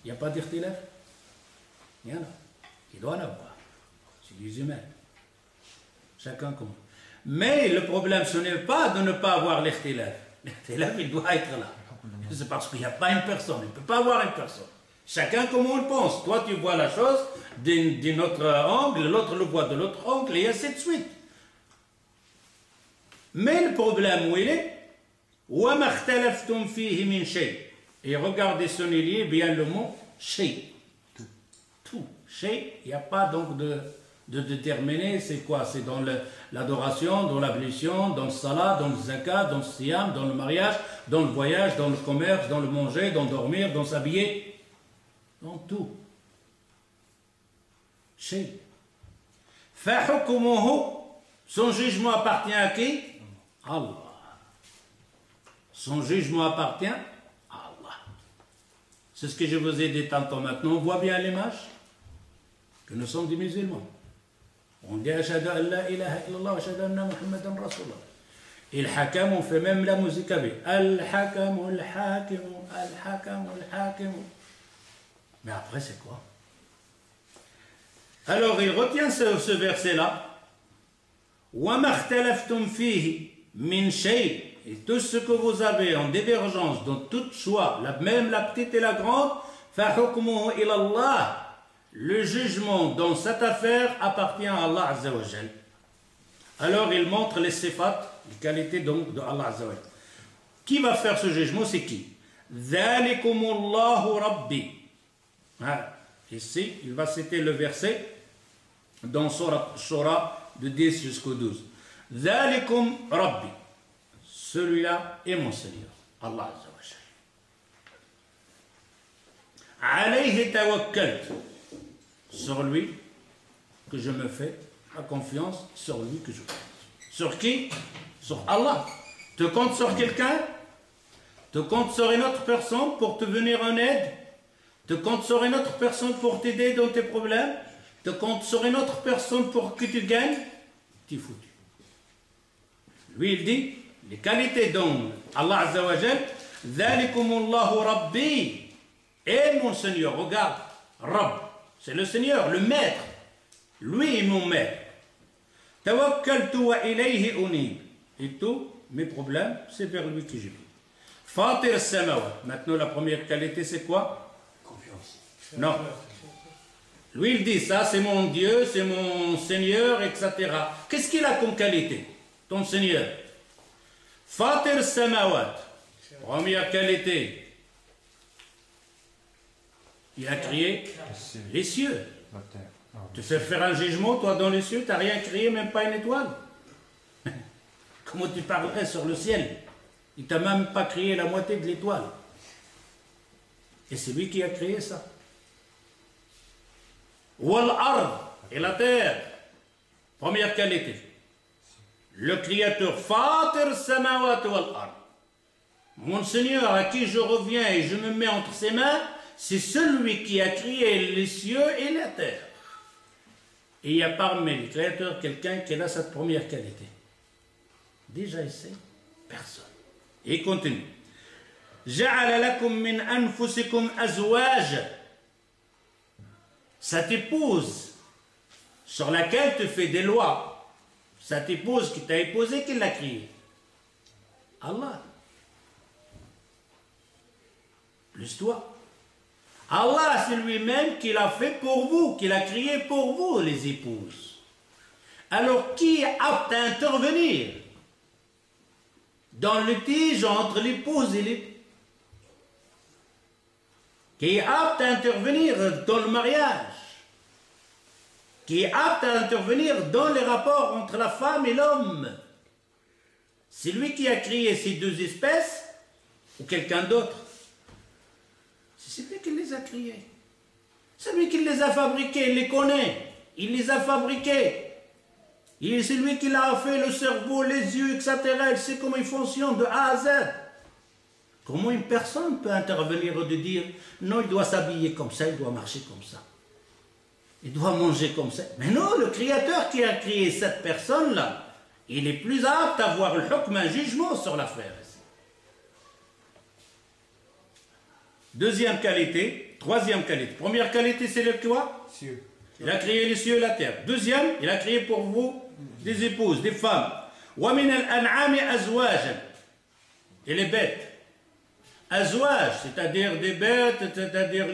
Il n'y a pas d'irtilaf? Il y en a. Il doit en avoir. C'est des humains. Chacun comme. Mais le problème, ce n'est pas de ne pas avoir l'irtilaf. L'irtilaf, il doit être là. C'est parce qu'il n'y a pas une personne. Il ne peut pas avoir une personne. Chacun comme on le pense. Toi, tu vois la chose d'un autre angle, l'autre le voit de l'autre angle, et ainsi de suite. Mais le problème où il est, وَمَا اخْتَلَفْتُمْ فِيهِ مِنْ شَيْءٍ. Et regardez son lié bien le mot shay. Tout. Shay, il n'y a pas donc de déterminer c'est quoi. C'est dans l'adoration, dans l'ablution, dans le salat, dans le zakat, dans le siyam, dans le mariage, dans le voyage, dans le commerce, dans le manger, dans le dormir, dans s'habiller. Dans tout. Shay. فَحُكُمُهُ. Son jugement appartient à qui? Allah. Son jugement appartient à Allah. C'est ce que je vous ai dit tantôt. Maintenant, on voit bien à l'image que nous sommes des musulmans. On dit Ashhadu an la ilaha illallah wa ashhadu anna Muhammadan Rasulullah. Et le hakam, on fait même la musique avec. Al-hakam, al-hakim, al-hakam, al-hakim. Mais après, c'est quoi? Alors, il retient ce verset-là. وَمَا اخْتَلَفْتُمْ فِيهِ مِنْ شَيْءٍ. Et tout ce que vous avez en divergence, dans toute choix, même la petite et la grande, فَحُكْمُهُ إِلَى اللَّهِ. Le jugement dans cette affaire appartient à Allah Azza wa Jal. Alors il montre les sifat, les qualités donc de Allah Azza wa Jal. Qui va faire ce jugement? C'est qui? ذَلِكُمُ اللَّهُ رَبِّي. Ici, il va citer le verset dans Surah de 10 jusqu'au 12. ذَلِكُمْ رَبِّي. Celui-là est mon Seigneur, Allah Azza wa Jal. عَلَيْهِ تَوَكَّلْتُ. Sur lui que je me fais à confiance, sur lui que je compte. Sur qui? Sur Allah. Tu comptes sur quelqu'un? Tu comptes sur une autre personne pour te venir en aide? Tu comptes sur une autre personne pour t'aider dans tes problèmes? Tu comptes sur une autre personne pour que tu gagnes? Tu es foutu. Lui il dit, les qualités dont Allah Azza wa Jal, Dhalikumullahu Rabbi, et mon Seigneur, regarde, Rabb. C'est le Seigneur, le maître. Lui est mon maître. Tawakkaltu wa ilayhi unib. Et tous mes problèmes, c'est vers lui que je vais. Fatir samawat. Maintenant, la première qualité, c'est quoi? Confiance. Non. Lui, il dit ça, c'est mon Dieu, c'est mon Seigneur, etc. Qu'est-ce qu'il a comme qualité, ton Seigneur? Fatir samawat. Première qualité. Il a créé les cieux. Tu fais faire un jugement, toi, dans les cieux, tu n'as rien créé, même pas une étoile. Comment tu parlerais sur le ciel? Il t'a même pas créé la moitié de l'étoile. Et c'est lui qui a créé ça. Wal ard, et la terre. Première qualité. Le Créateur, Fatir samawat wal ard. Mon Seigneur, à qui je reviens et je me mets entre ses mains, c'est celui qui a créé les cieux et la terre. Et il y a parmi les créateurs quelqu'un qui a cette première qualité. Déjà ici, personne. Et il continue. Ja'ala lakum min anfusikum azwaj. Cette épouse sur laquelle tu fais des lois, cette épouse qui t'a épousé, qui l'a créée? Allah. Plus toi. Allah, c'est lui-même qui l'a fait pour vous, qui l'a créé pour vous, les épouses. Alors, qui est apte à intervenir dans le litige entre l'épouse et l'époux? Qui est apte à intervenir dans le mariage? Qui est apte à intervenir dans les rapports entre la femme et l'homme? C'est lui qui a créé ces deux espèces ou quelqu'un d'autre? C'est lui qui les a créés. C'est lui qui les a fabriqués, il les connaît. Il les a fabriqués. C'est lui qui l'a fait, le cerveau, les yeux, etc. Il sait comment il fonctionne de A à Z. Comment une personne peut intervenir et de dire non, il doit s'habiller comme ça, il doit marcher comme ça. Il doit manger comme ça. Mais non, le Créateur qui a créé cette personne-là, il est plus apte à avoir le hukm, un jugement sur l'affaire. Deuxième qualité, troisième qualité. Première qualité, c'est le quoi? Cieux. Il a créé les cieux et la terre. Deuxième, il a créé pour vous des épouses, des femmes. وَمِنَ الْأَنْعَامِ أَزْوَاجًا. Et les bêtes. Azwaj, c'est-à-dire des bêtes, c'est-à-dire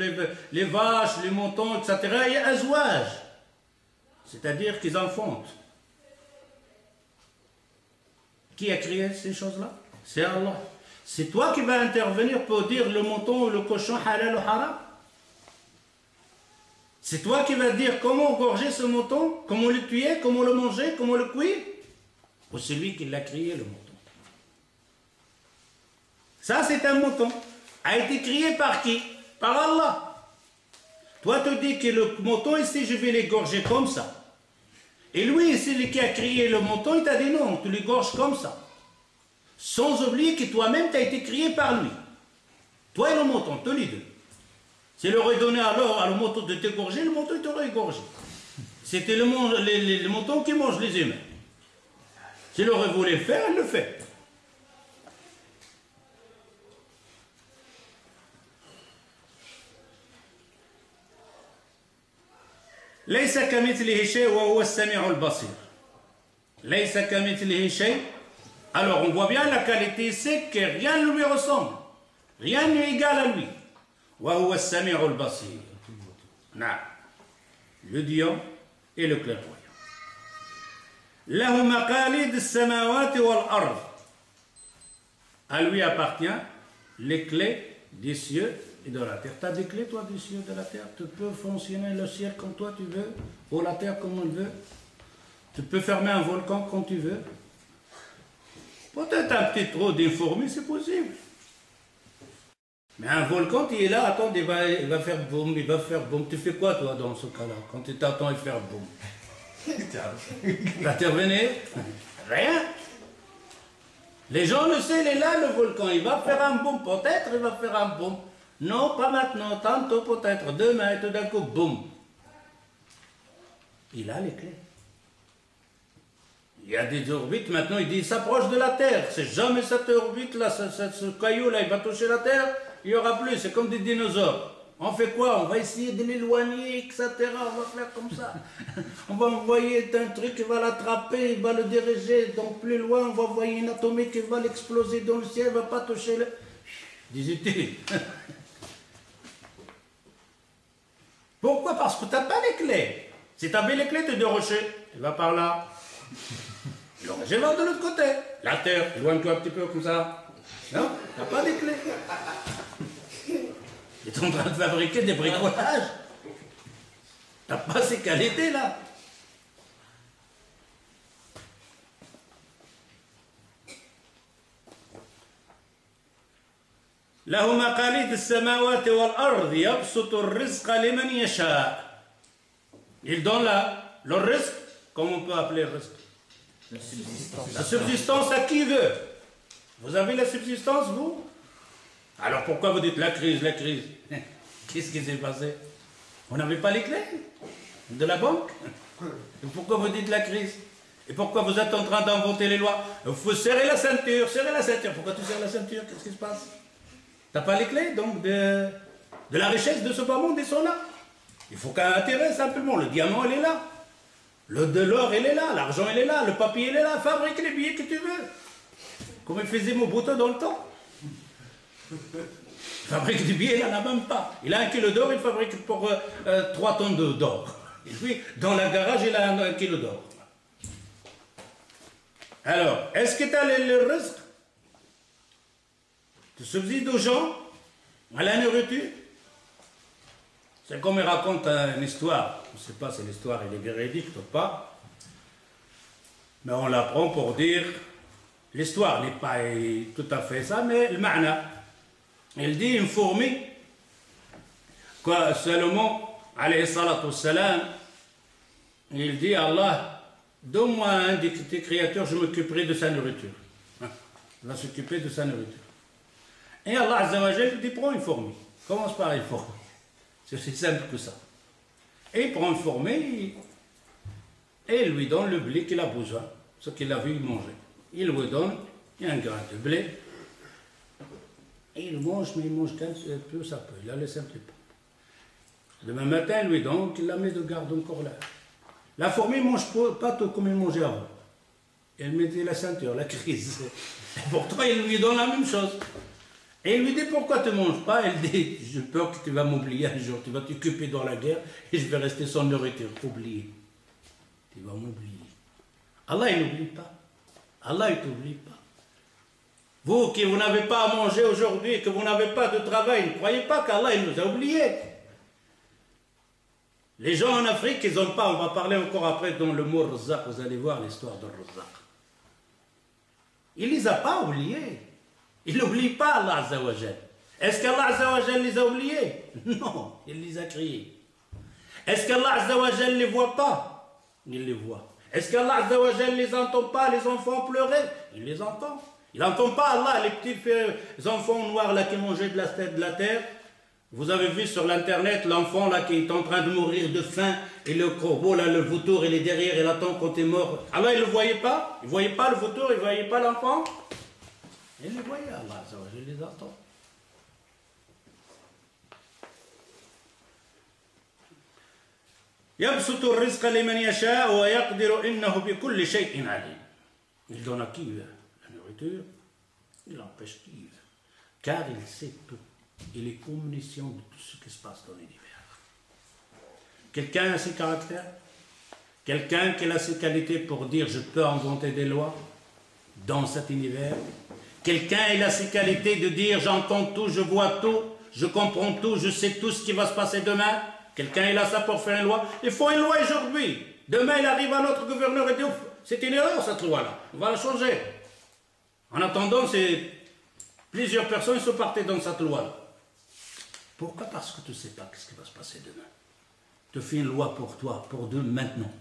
les vaches, les moutons, etc. Et azwaj, c'est-à-dire qu'ils enfantent. Qui a créé ces choses-là? C'est Allah. C'est toi qui vas intervenir pour dire le mouton ou le cochon halal ou haram. C'est toi qui vas dire comment gorger ce mouton, comment le tuer, comment le manger, comment le cuire. Ou celui qui l'a créé, le mouton. Ça, c'est un mouton. A été créé par qui? Par Allah. Toi, tu dis que le mouton, ici, je vais l'égorger comme ça. Et lui, celui qui a créé le mouton, il t'a dit non, tu l'égorges comme ça. Sans oublier que toi-même, tu as été créé par lui. Toi et le mouton, tous les deux. S'il aurait donné alors à le mouton de t'égorger, le mouton, il t'aurait égorgé. C'était le mouton qui mange les humains. S'il aurait voulu le faire, il le fait. ليس كمثله شيء وهو السميع البصير. ليس كمثله شيء. Alors on voit bien la qualité, c'est que rien ne lui ressemble. Rien n'est égal à lui. وهو السميع البصير. نعم. Le Dieu et le clairvoyant. له مقاليد السماوات والأرض. À lui appartient les clés des cieux et de la terre. Tu as des clés, toi, des cieux et de la terre. Tu peux fonctionner le ciel comme toi tu veux, ou la terre comme on veut. Tu peux fermer un volcan comme tu veux. Peut-être un petit trop d'informés, c'est possible. Mais un volcan, tu es là, attends, il va faire boum, il va faire boum. Tu fais quoi, toi, dans ce cas-là, quand tu t'attends à faire boum? T'intervenir? Rien. Les gens le savent, il est là, le volcan, il va faire un boum, peut-être il va faire un boum. Non, pas maintenant, tantôt peut-être, demain, et tout d'un coup, boum. Il a les clés. Il y a des orbites, maintenant il dit, il s'approche de la Terre. C'est jamais cette orbite-là, ce caillou-là, il va toucher la Terre, il n'y aura plus, c'est comme des dinosaures. On fait quoi? On va essayer de l'éloigner, etc. On va faire comme ça. On va envoyer un truc qui va l'attraper, il va le diriger. Donc plus loin, on va envoyer une atomique qui va l'exploser dans le ciel, il ne va pas toucher le... Disait-il. Pourquoi? Parce que tu n'as pas les clés. Si tu avais les clés, tu es de rocher. Tu vas par là. Le rocher va de l'autre côté. La terre, éloigne-toi un petit peu comme ça. Non, tu n'as pas les clés. Tu es en train de fabriquer des bricolages. Tu n'as pas ces qualités-là. له مقاليد السماوات والأرض يبسط الرزق لمن يشاء. Il donne le risque, comme on peut appeler le risque. La subsistance à qui veut. Vous avez la subsistance, vous? Alors pourquoi vous dites la crise, la crise? Qu'est-ce qui s'est passé? On n'avait pas les clés de la banque? Et pourquoi vous dites la crise? Et pourquoi vous êtes en train d'inventer les lois? Il faut serrer la ceinture, serrer la ceinture. Pourquoi tu serres la ceinture? Qu'est-ce qui se passe? Tu n'as pas les clés, donc, de la richesse de ce bas monde, ils sont là. Il faut qu'un intérêt, simplement. Le diamant, il est là. De l'or, il est là. L'argent, il est là. Le papier, il est là. Fabrique les billets que tu veux. Comme il faisait Mobutu dans le temps. Fabrique des billets, il n'en a même pas. Il a 1 kilo d'or, il fabrique pour 3 tonnes d'or. Et puis, dans la garage, il a 1 kilo d'or. Alors, est-ce que tu as le risque? Tu subsides aux gens à la nourriture. C'est comme il raconte une histoire. Je ne sais pas si l'histoire est véridique ou pas. Mais on l'apprend pour dire, l'histoire n'est pas tout à fait ça, mais le ma'na. Il dit une fourmi, quoi, Salomon, alayhi salatu wassalam, il dit à Allah, donne-moi un de tes créateurs, je m'occuperai de sa nourriture. Il va s'occuper de sa nourriture. Et Allah Azza wa Jal dit, prends une fourmi. Commence par une fourmi. C'est aussi simple que ça. Et il prend une fourmi et il lui donne le blé qu'il a besoin, ce qu'il a vu manger. Il lui donne un grain de blé. Et il mange, mais il mange qu'un peu, ça peut. Il la laisse un petit peu. Demain matin, il lui donne, il la met de garde encore là. La fourmi ne mange pas tout comme il mangeait avant. Elle mettait la ceinture, la crise. Et pourtant, il lui donne la même chose. Et il lui dit, pourquoi tu ne manges pas? Elle dit, j'ai peur que tu vas m'oublier un jour. Tu vas t'occuper dans la guerre et je vais rester sans nourriture. Oublier. Tu vas m'oublier. Allah, il n'oublie pas. Allah, il ne t'oublie pas. Vous qui vous n'avez pas à manger aujourd'hui, que vous n'avez pas de travail, ne croyez pas qu'Allah, il nous a oubliés. Les gens en Afrique, ils n'ont pas, on va parler encore après dans le mot Razzaq, vous allez voir l'histoire de Razzaq. Il ne les a pas oubliés. Il n'oublie pas Allah Azza wa Jal. Est-ce qu'Allah Azza wa Jal les a oubliés? Non, il les a créés. Est-ce qu'Allah Azza wa Jal ne les voit pas? Il les voit. Est-ce qu'Allah Azza wa Jal ne les entend pas, les enfants pleurer? Il les entend. Il n'entend pas Allah, les petits enfants noirs là qui mangeaient de la terre. Vous avez vu sur l'internet l'enfant là qui est en train de mourir de faim et le corbeau là, le vautour, il est derrière, il attend quand il est mort. Allah, il ne le voyait pas? Il ne voyait pas le vautour, il ne voyait pas l'enfant? Il le voyait, Allah, je les entends. يبسط الرزق لمن يشاء ويقدر إنه بكل شيء عليم. Il donne à qui la nourriture, il empêche qui, car il sait tout. Il est omniscient de tout ce qui se passe dans l'univers. Quelqu'un a ses caractères, quelqu'un qui a ses qualités pour dire je peux inventer des lois dans cet univers. Quelqu'un a ses qualités de dire j'entends tout, je vois tout, je comprends tout, je sais tout ce qui va se passer demain. Quelqu'un il a ça pour faire une loi. Il faut une loi aujourd'hui. Demain il arrive un autre gouverneur et dit c'est une erreur cette loi-là, on va la changer. En attendant, plusieurs personnes sont parties dans cette loi-là. Pourquoi? Parce que tu ne sais pas ce qui va se passer demain. Tu fais une loi pour toi, pour deux maintenant.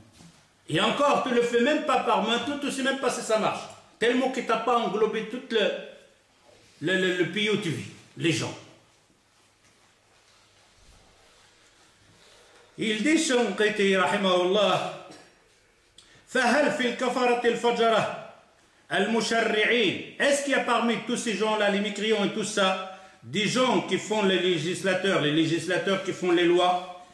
Et encore, tu ne le fais même pas par maintenant, tu ne sais même pas si ça marche. Tellement que tu n'as pas englobé tout le pays où tu vis, les gens. Il dit, Shanqiti, rahimahullah, فهل في الكفرة الفجرة المشرعين. Est-ce qu'il y a parmi tous ces gens-là, les mécréants et tout ça, des gens qui font les législateurs qui font les lois,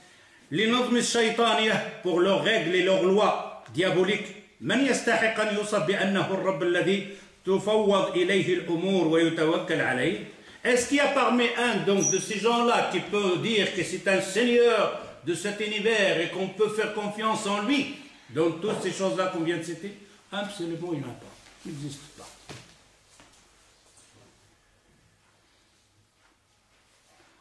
les normes shaytaniyah pour leurs règles et leurs lois diaboliques, من يستحق أن يوصف بأنه الرب الذي تفوض إليه الأمور ويتوكل عليه. Est-ce qu'il y a parmi un donc de ces gens-là qui peut dire que c'est un seigneur de cet univers et qu'on peut faire confiance en lui dans toutes ces choses-là qu'on vient de citer? Absolument, il n'y en a pas. Il n'existe pas.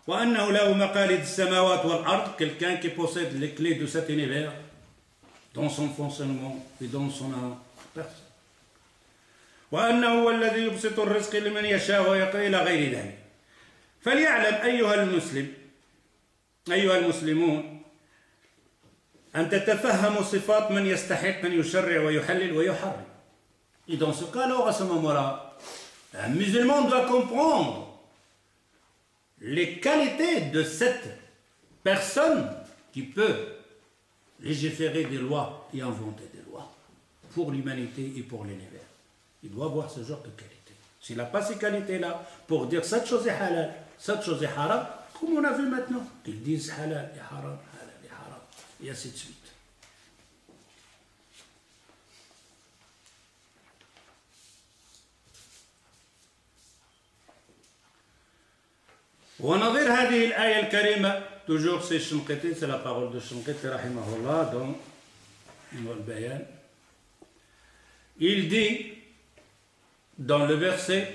وأنه له مقاليد السماوات والأرض, quelqu'un qui possède les clés de cet univers dans son fonctionnement et dans son personne. وأنه هو الذي يبسط الرزق لمن يشاء ويقي إلى غير ذلك. فليعلم أيها المسلمون أن تتفهموا صفات من يستحق أن يشرع ويحلل ويحرم. Et dans ce cas, alors, à ce moment-là, un musulman doit comprendre les qualités de cette personne qui peut légiférer des lois et inventer des lois pour l'humanité et pour l'univers. Il doit avoir ce genre de qualité. S'il n'a pas ces qualités-là pour dire cette chose est halal, cette chose est haram, comme on a vu maintenant, qu'ils disent halal et haram, et ainsi de suite. ونظير هذه الآية الكريمة toujours c'est Shanqiti, c'est la parole de Shanqiti rahimahullah dans le Bayan. Il dit dans le verset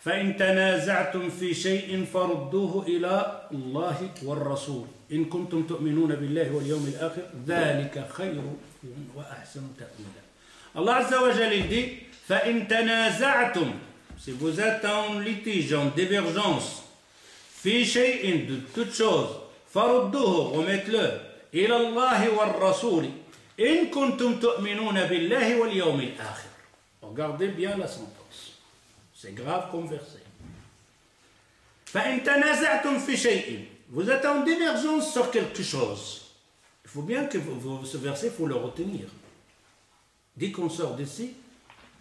فإن تنازعتم في شيء فردوه إلى الله والرسول إن كنتم تؤمنون بالله واليوم الآخر ذلك خير وأحسن تأويلا. Allah Azza wa Jalla dit فإن تنازعتم, si vous êtes en litige, en divergence, في شيء de toute chose, فردوه, remettez-le إلى الله والرسول, In kuntum tu'minuna billahi wal yawmil akhir. Regardez bien la sentence. C'est grave comme verset. فَإِن تَنَازَعْتُمْ فِي شَيْءٍ. Vous êtes en divergence sur quelque chose. Il faut bien que ce verset, il faut le retenir. Dès qu'on sort d'ici,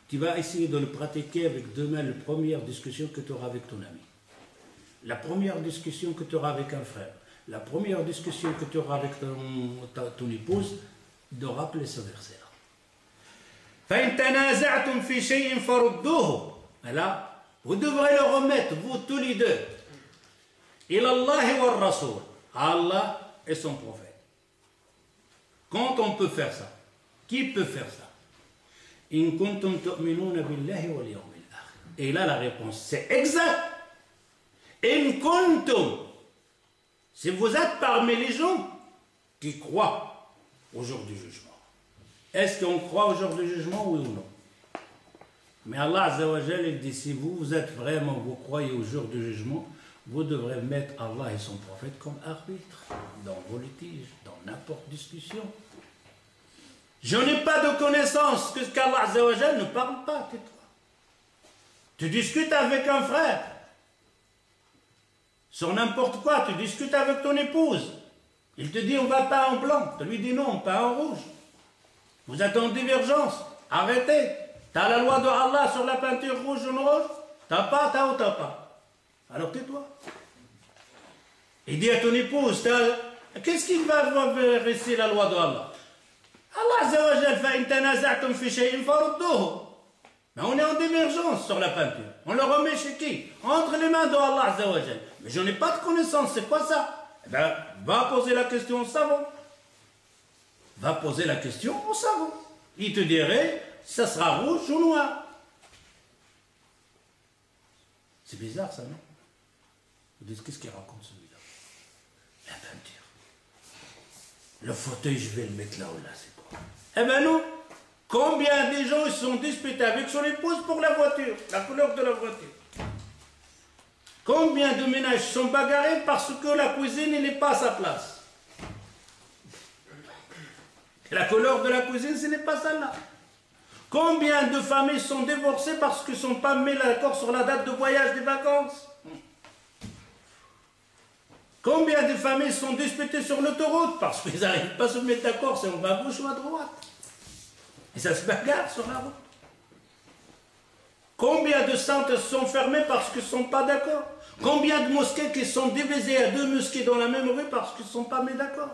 tu vas essayer de le pratiquer avec demain la première discussion que tu auras avec ton ami. La première discussion que tu auras avec un frère. La première discussion que tu auras avec ton épouse, de rappeler ce verset-là. فَإِن تَنَازَعْتُمْ فِي شَيْءٍ فَرُدُّوهُ. Là, vous devrez le remettre, vous tous les deux. إِلَى اللَّهِ وَالرَّسُولِ. Allah et son prophète. Quand on peut faire ça? Qui peut faire ça? In kuntum tu'minuna billahi wal yawmil akhir. Et là la réponse c'est exact. In kuntum. Si vous êtes parmi les gens qui croient au jour du jugement. Est-ce qu'on croit au jour du jugement, oui ou non? Mais Allah Azza wa Jal, il dit, si vous êtes vraiment, vous croyez au jour du jugement, vous devrez mettre Allah et son prophète comme arbitre dans vos litiges, dans n'importe discussion. Je n'ai pas de connaissance que ce qu'Allah Azza wa Jal ne parle pas, tais-toi. Tu discutes avec un frère, sur n'importe quoi, tu discutes avec ton épouse. Il te dit on va peindre en blanc, tu lui dis non, on peint en rouge. Vous êtes en divergence, arrêtez. Tu as la loi de Allah sur la peinture rouge ou rouge? T'as pas, t'as ou t'as pas? Alors tais-toi. Il dit à ton épouse, qu'est-ce qu'il va rester la loi de Allah? Allah Azza wa Jal, fa in tanaza'tum fi shay'in farudduhu. Mais on est en divergence sur la peinture. On le remet chez qui? Entre les mains de Allah Azza wa Jal. Mais je n'ai pas de connaissance, c'est quoi ça? Eh bien, va poser la question au savant. Va poser la question au savant. Il te dirait, ça sera rouge ou noir. C'est bizarre ça, non? Vous dites, qu'est-ce qu'il raconte celui-là? La peinture. Le fauteuil, je vais le mettre là ou là, c'est quoi? Eh ben non. Combien de gens se sont disputés avec son épouse pour la voiture, la couleur de la voiture? Combien de ménages sont bagarrés parce que la cuisine n'est pas à sa place? La couleur de la cuisine, ce n'est pas celle-là. Combien de familles sont divorcées parce qu'ils ne sont pas mis d'accord sur la date de voyage des vacances? Combien de familles sont disputées sur l'autoroute parce qu'ils n'arrivent pas à se mettre d'accord si on va à gauche ou à droite? Et ça se bagarre sur la route. Combien de centres sont fermés parce qu'ils ne sont pas d'accord? Combien de mosquées qui sont divisées à 2 mosquées dans la même rue parce qu'ils ne sont pas mis d'accord?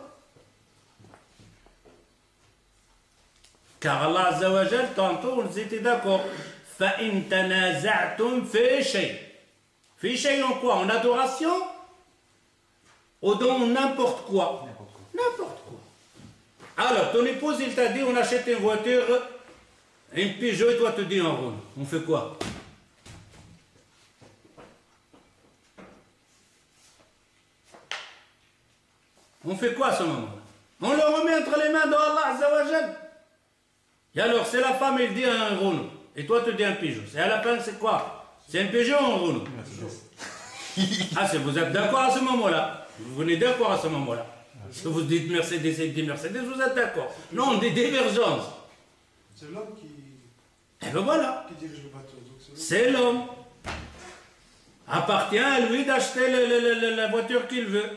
Car Allah Azza wa Jal, tantôt, on était d'accord. فَإِن تَنَازَعْتُمْ فِي شَيْءٍ. Fi shay en quoi? En adoration? Ou dans n'importe quoi? N'importe quoi. Alors, ton épouse, il t'a dit, on achète une voiture, une Peugeot, et toi, tu dis en roule. On fait quoi? On fait quoi à ce moment-là? On le remet entre les mains de Allah Azza wa Jal. Et alors, c'est la femme, elle dit un Renault. Et toi, tu dis un Peugeot. Et à la fin, c'est quoi? C'est un Peugeot ou un Renault? Ah, vous êtes d'accord à ce moment-là. Vous venez d'accord à ce moment-là. Si vous dites Mercedes et dit Mercedes, vous êtes d'accord. Non, des divergences. C'est l'homme qui... Et ben voilà. qui dirige le bateau. C'est l'homme. Appartient à lui d'acheter la voiture qu'il veut.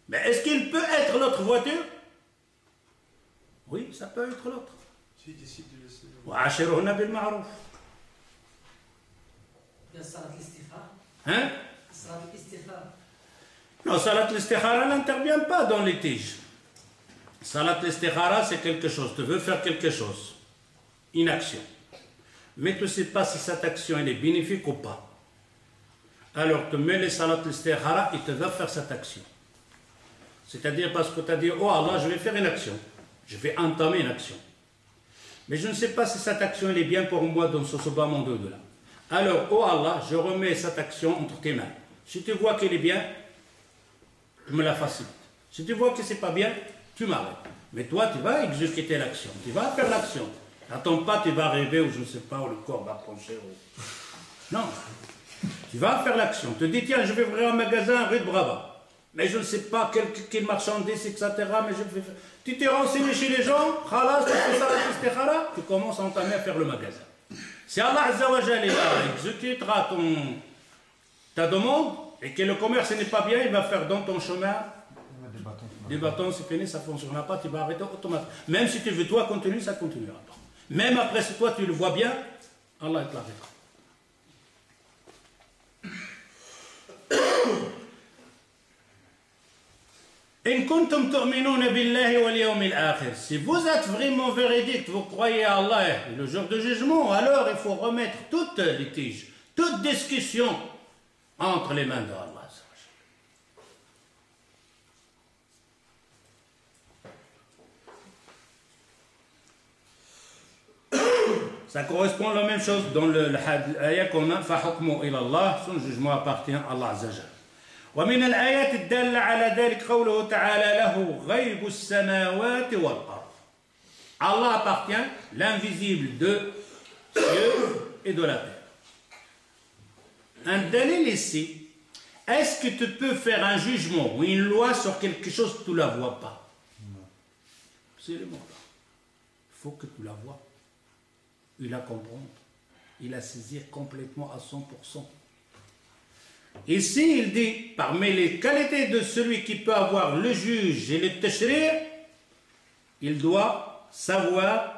Mais est-ce qu'il peut être l'autre voiture? Oui, ça peut être l'autre. S'il décide de laisser... وعاشرهن بالمعروف. Hein? Non, salat l'istikhara n'intervient pas dans les tiges. Salat l'istikhara, c'est quelque chose. Tu veux faire quelque chose. Une action. Mais tu ne sais pas si cette action elle est bénéfique ou pas. Alors tu mets les salat l'istikhara et tu vas faire cette action. C'est-à-dire parce que tu as dit, oh Allah, je vais faire une action. Je vais entamer une action. Mais je ne sais pas si cette action elle est bien pour moi dans ce bas monde au-delà. Alors, oh Allah, je remets cette action entre tes mains. Si tu vois qu'elle est bien, tu me la facilites. Si tu vois que ce n'est pas bien, tu m'arrêtes. Mais toi, tu vas exécuter l'action. Tu vas faire l'action. N'attends pas, tu vas rêver ou je ne sais pas, où le corps va pencher. Non. Tu vas faire l'action. Tu te dis, tiens, je vais ouvrir un magasin rue de Brabant. mais je ne sais pas quelle marchandise, etc. Mais je fais... Tu t'es renseigné chez les gens, khalas, tu fais ça, istikhara, tu commences à entamer à faire le magasin. Si Allah Azza wa Jalla exécutera ta demande et que le commerce n'est pas bien, il va faire dans ton chemin des bâtons, c'est fini, ça ne fonctionnera pas, tu vas arrêter automatiquement. Même si tu veux toi continuer, ça ne continuera pas. Même après, si toi tu le vois bien, Allah te l'arrêtera. Si vous êtes vraiment véridique, vous croyez à Allah et le jour de jugement, alors il faut remettre toute litige, toute discussion entre les mains de Allah. Ça correspond à la même chose dans l'ayat qu'on a, فَحُكْمُ إِلَى اللَّهِ, son jugement appartient à Allah Azza wa Jalla. ومن الآيات الدالة على ذلك قوله تعالى له غيب السماوات والأرض. Allah appartient l'invisible de cieux et de la terre. Un dalil ici, est-ce que tu peux faire un jugement ou une loi sur quelque chose que tu ne la vois pas? Non. C'est le mot là. Il faut que tu la vois. Il la comprendre. Il la saisir complètement à 100%. Ici, il dit, parmi les qualités de celui qui peut avoir le juge et le tashri', il doit savoir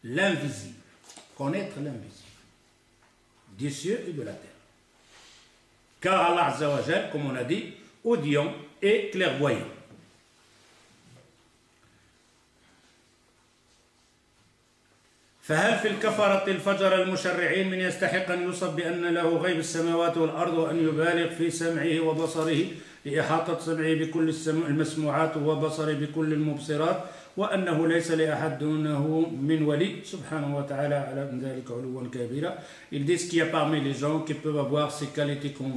l'invisible, connaître l'invisible, des cieux et de la terre. Car Allah Azza wa Jal, comme on a dit, audient et clairvoyant. فهل في الكفرة الفجر المشرعين من يستحق أن يوصف بأن له غيب السماوات والأرض وأن يبالغ في سمعه وبصره لإحاطة سمعه بكل المسموعات وبصره بكل المبصرات وأنه ليس لأحد دونه من ولي سبحانه وتعالى على ذلك علوا كبيرا. Ils disent qu'il y a parmi les gens qui peuvent avoir ces qualités qu'on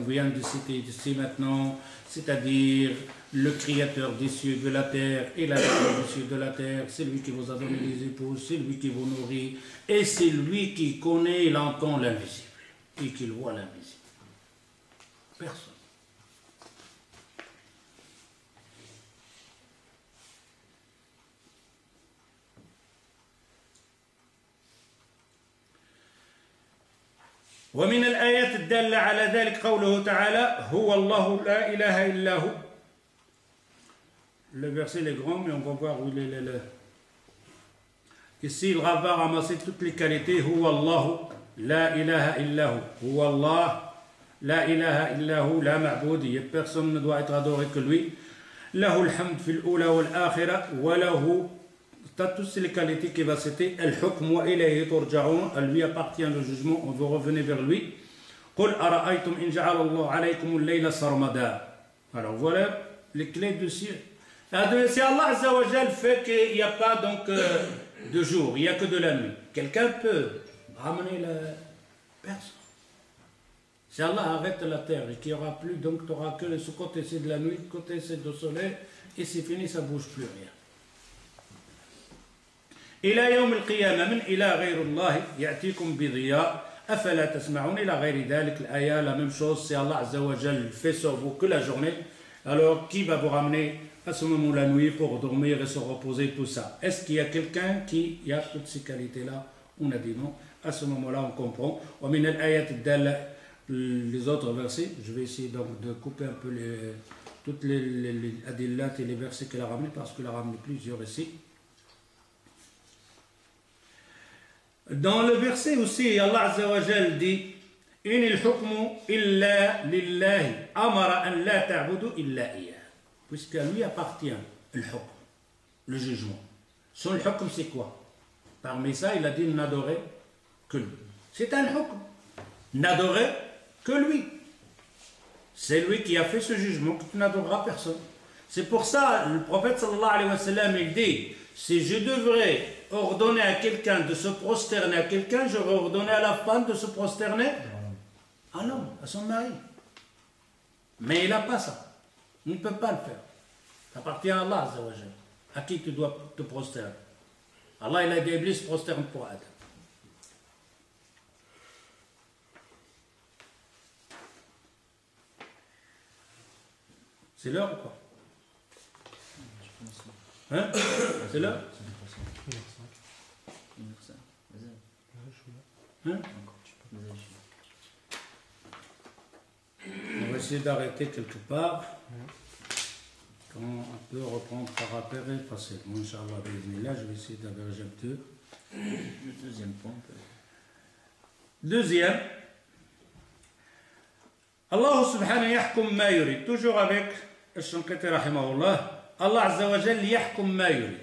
vient de citer ici maintenant, c'est-à-dire le créateur des cieux de la terre et la terre des cieux de la terre, c'est lui qui vous a donné les épouses, c'est lui qui vous nourrit, et c'est lui qui connaît, il entend l'invisible, et qui voit l'invisible. Personne. ومن الآيات الدالة على ذلك قوله تعالى هو الله لا إله إلا هو. Le verset est grand, mais on va voir où il est. Ici, il va ramasser toutes les qualités. Huwa Allahu la ilaha illahu. Huwa Allah la ilaha illahu la ma'boud. Personne ne doit être adoré que lui. Lahu al-hamd fil ula wal akhira wa lahu. T'as toutes les qualités qui va citer. Al-hukm wa ilayhi turja'un. À lui appartient le jugement. On veut revenir vers lui. Qul ara'aytum in ja'ala Allah alaykum al-layla sarmada. Alors voilà les clés du ciel. Si Allah Azza wa Jal fait qu'il n'y a pas donc de jour, il n'y a que de la nuit, quelqu'un peut ramener la personne. Si Allah arrête la terre et qu'il n'y aura plus, donc tu n'auras que ce côté c'est de la nuit, ce côté c'est du soleil, et c'est fini, ça ne bouge plus rien. إلى يوم القيامة من إلى غير الله يأتيكم بضياء أفلا تسمعون إلى غير ذلك الآية la même chose, si Allah Azza wa Jal fait sur vous que la journée, alors qui va vous ramener à ce moment la nuit pour dormir et se reposer, tout ça? Est-ce qu'il y a quelqu'un qui a toutes ces qualités-là? On a dit non. À ce moment-là, on comprend. Les autres versets, je vais essayer donc de couper un peu toutes les adillat et les versets qu'elle a ramenés, parce qu'elle a ramené plusieurs ici. Dans le verset aussi, Allah Azza wa Jal dit « In il-hukmu illa lillahi amara an la ta'budu illa iya » puisqu'à lui appartient le hukm, le jugement. Son hukm, c'est quoi? Parmi ça, il a dit n'adorer que lui. C'est un hukm. N'adorer que lui. C'est lui qui a fait ce jugement, que tu n'adoreras personne. C'est pour ça, le prophète sallallahu alayhi wa sallam, il dit, si je devrais ordonner à quelqu'un de se prosterner à quelqu'un, j'aurais ordonné à la femme de se prosterner à l'homme, à son mari. Mais il n'a pas ça. Il ne peut pas le faire. Ça appartient à Allah Azza wa Jal. À qui tu dois te prosterner? Allah, il a dit Iblis prosterne pour Adam. C'est l'heure ou quoi? Hein? C'est l'heure? Hein? On va essayer d'arrêter quelque part. Quand on peut reprendre par après facilement. Inch'Allah, je vais essayer d'aberger un peu. Le deuxième point. Deuxième. Allah subhanahu yahkum ma yurid. Toujours avec Al-Shankati rahimahullah. Allah azza wa jal yahkum ma yurid.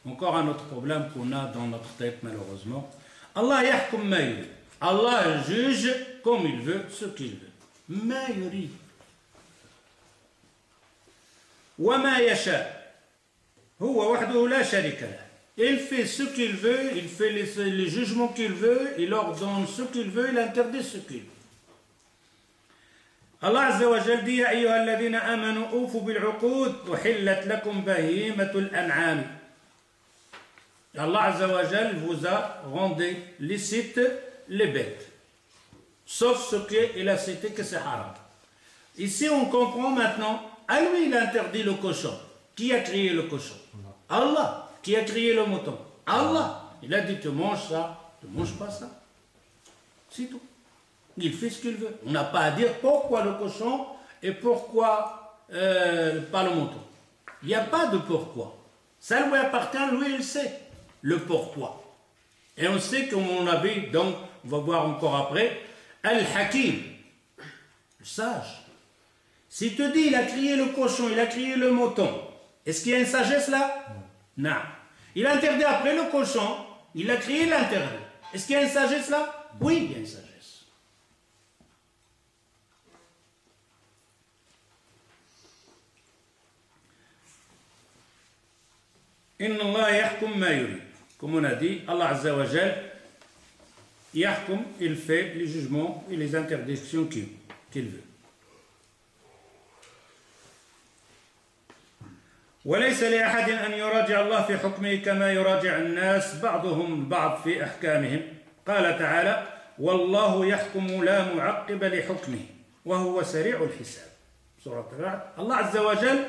Encore un autre problème qu'on a dans notre tête malheureusement. Allah yahkum ma yurid. Allah juge comme il veut, ce qu'il veut. Ma yurid. Wa ma yasha. Huwa wahduhu la sharika lah. Il fait ce qu'il veut, il fait les jugements qu'il veut, il ordonne ce qu'il veut, il interdit ce qu'il veut. Allah Azza wa Jal dit: Ya ayyuha alladhina amanu awfu bil uqud uhillat lakum bahimatul an'am. Allah Azza wa Jal vous a rendu licite les bêtes, sauf ce qu'il a cité que c'est haram. Ici on comprend maintenant, à lui il interdit le cochon. Qui a créé le cochon? Allah. Qui a créé le mouton? Allah. Il a dit: tu manges ça, tu ne manges pas ça. C'est tout. Il fait ce qu'il veut. On n'a pas à dire pourquoi le cochon et pourquoi pas le mouton. Il n'y a pas de pourquoi. Ça lui appartient, lui il sait le pourquoi. Et on sait comme on a vu, donc on va voir encore après, Al-Hakim, le sage. Si tu dis il a créé le cochon, il a créé le mouton, est-ce qu'il y a une sagesse là? Non. Il a interdit après le cochon, il a créé l'interdit. Est-ce qu'il y a une sagesse là? Oui, il y a une sagesse. Inna Allah yahkum ma yurid. Comme on a dit, Allah Azza wa Jal yahkum, il fait les jugements et les interdictions qu'il veut. وليس لأحد أن يراجع الله في حكمه كما يراجع الناس بعضهم البعض في أحكامهم. قال تعالى: والله يحكم لا معقب لحكمه وهو سريع الحساب. سورة الرعد. Allah Azza wa Jal,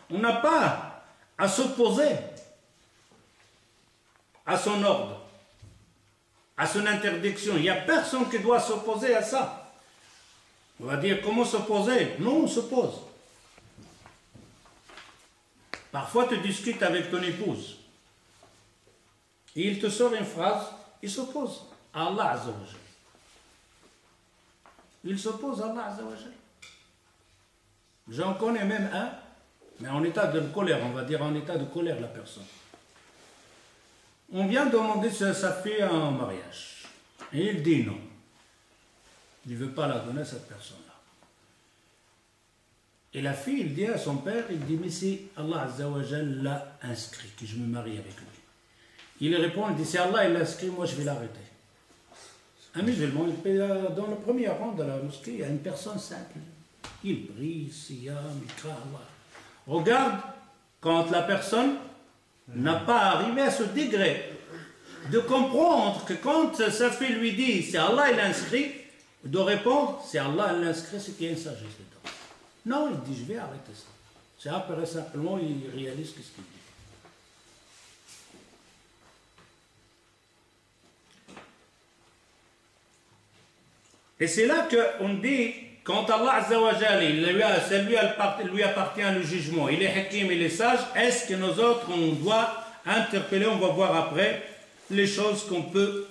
on n'a pas à s'opposer à son ordre, à son interdiction. Il n'y a personne qui doit s'opposer à ça. On va dire comment s'opposer? Non, on s'oppose. Parfois, tu discutes avec ton épouse et il te sort une phrase, il s'oppose à Allah Azza wa Jal. Il s'oppose à Allah Azza wa Jal. J'en connais même un, mais en état de colère, on va dire en état de colère la personne. On vient demander sa fille en mariage et il dit non. Il ne veut pas la donner à cette personne-là. Et la fille, il dit à son père, il dit: mais si Allah Azza wa Jal l'a inscrit, que je me marie avec lui. Il répond, il dit: si Allah l'a inscrit, moi je vais l'arrêter. Un musulman, il paye dans le premier rang de la mosquée, il y a une personne simple. Il prie, siyam, il craint Allah. Regarde, quand la personne n'a pas arrivé à ce degré de comprendre que quand sa fille lui dit: si Allah l'a inscrit, de répondre: si Allah l'a inscrit, c'est qu'il y a une sagesse dedans. Non, il dit: je vais arrêter ça. C'est après simplement, il réalise ce qu'il dit. Et c'est là qu'on dit, quand Allah Azza wa Jal, lui appartient le jugement, il est hakim, il est sage, est-ce que nous autres, on doit interpeller, on va voir après, les choses qu'on peut,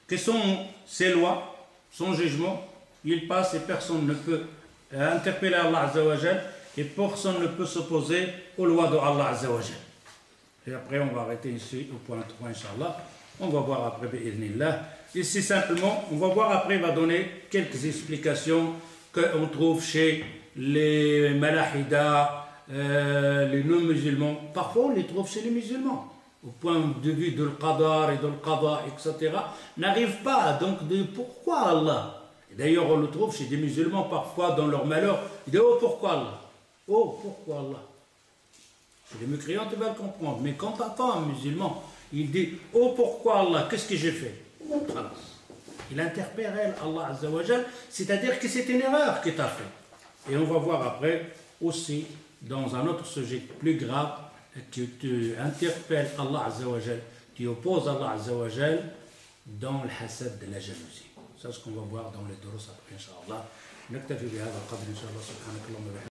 que sont ses lois, son jugement, il passe et personne ne peut interpeller Allah Azza wa Jal et personne ne peut s'opposer aux lois de Allah Azza wa Jal. Et après on va arrêter ici au point 3 Inch'Allah. On va voir après bi'idhnillah. Ici simplement, on va voir après, il va donner quelques explications qu'on trouve chez les malahidas, les non-musulmans. Parfois on les trouve chez les musulmans. Au point de vue de l'qadar et de l'qada, etc. N'arrive pas donc de pourquoi Allah. D'ailleurs, on le trouve chez des musulmans parfois dans leur malheur. Ils disent: oh, pourquoi Allah? Oh, pourquoi Allah? Chez les mécréants, tu vas le comprendre. Mais quand tu entends un musulman, il dit: oh, pourquoi Allah? Qu'est-ce que j'ai fait? Il interpelle Allah Azza wa Jal, c'est-à-dire que c'est une erreur que tu as fait. Et on va voir après aussi, dans un autre sujet plus grave, tu interpelles Allah Azzawajal, tu opposes Allah Azzawajal dans le hasad de la jalousie. C'est ce qu'on va voir dans les duros après, Inch'Allah. نكتفي بهذا القدر إن شاء الله. سبحانك اللهم وبحمدك.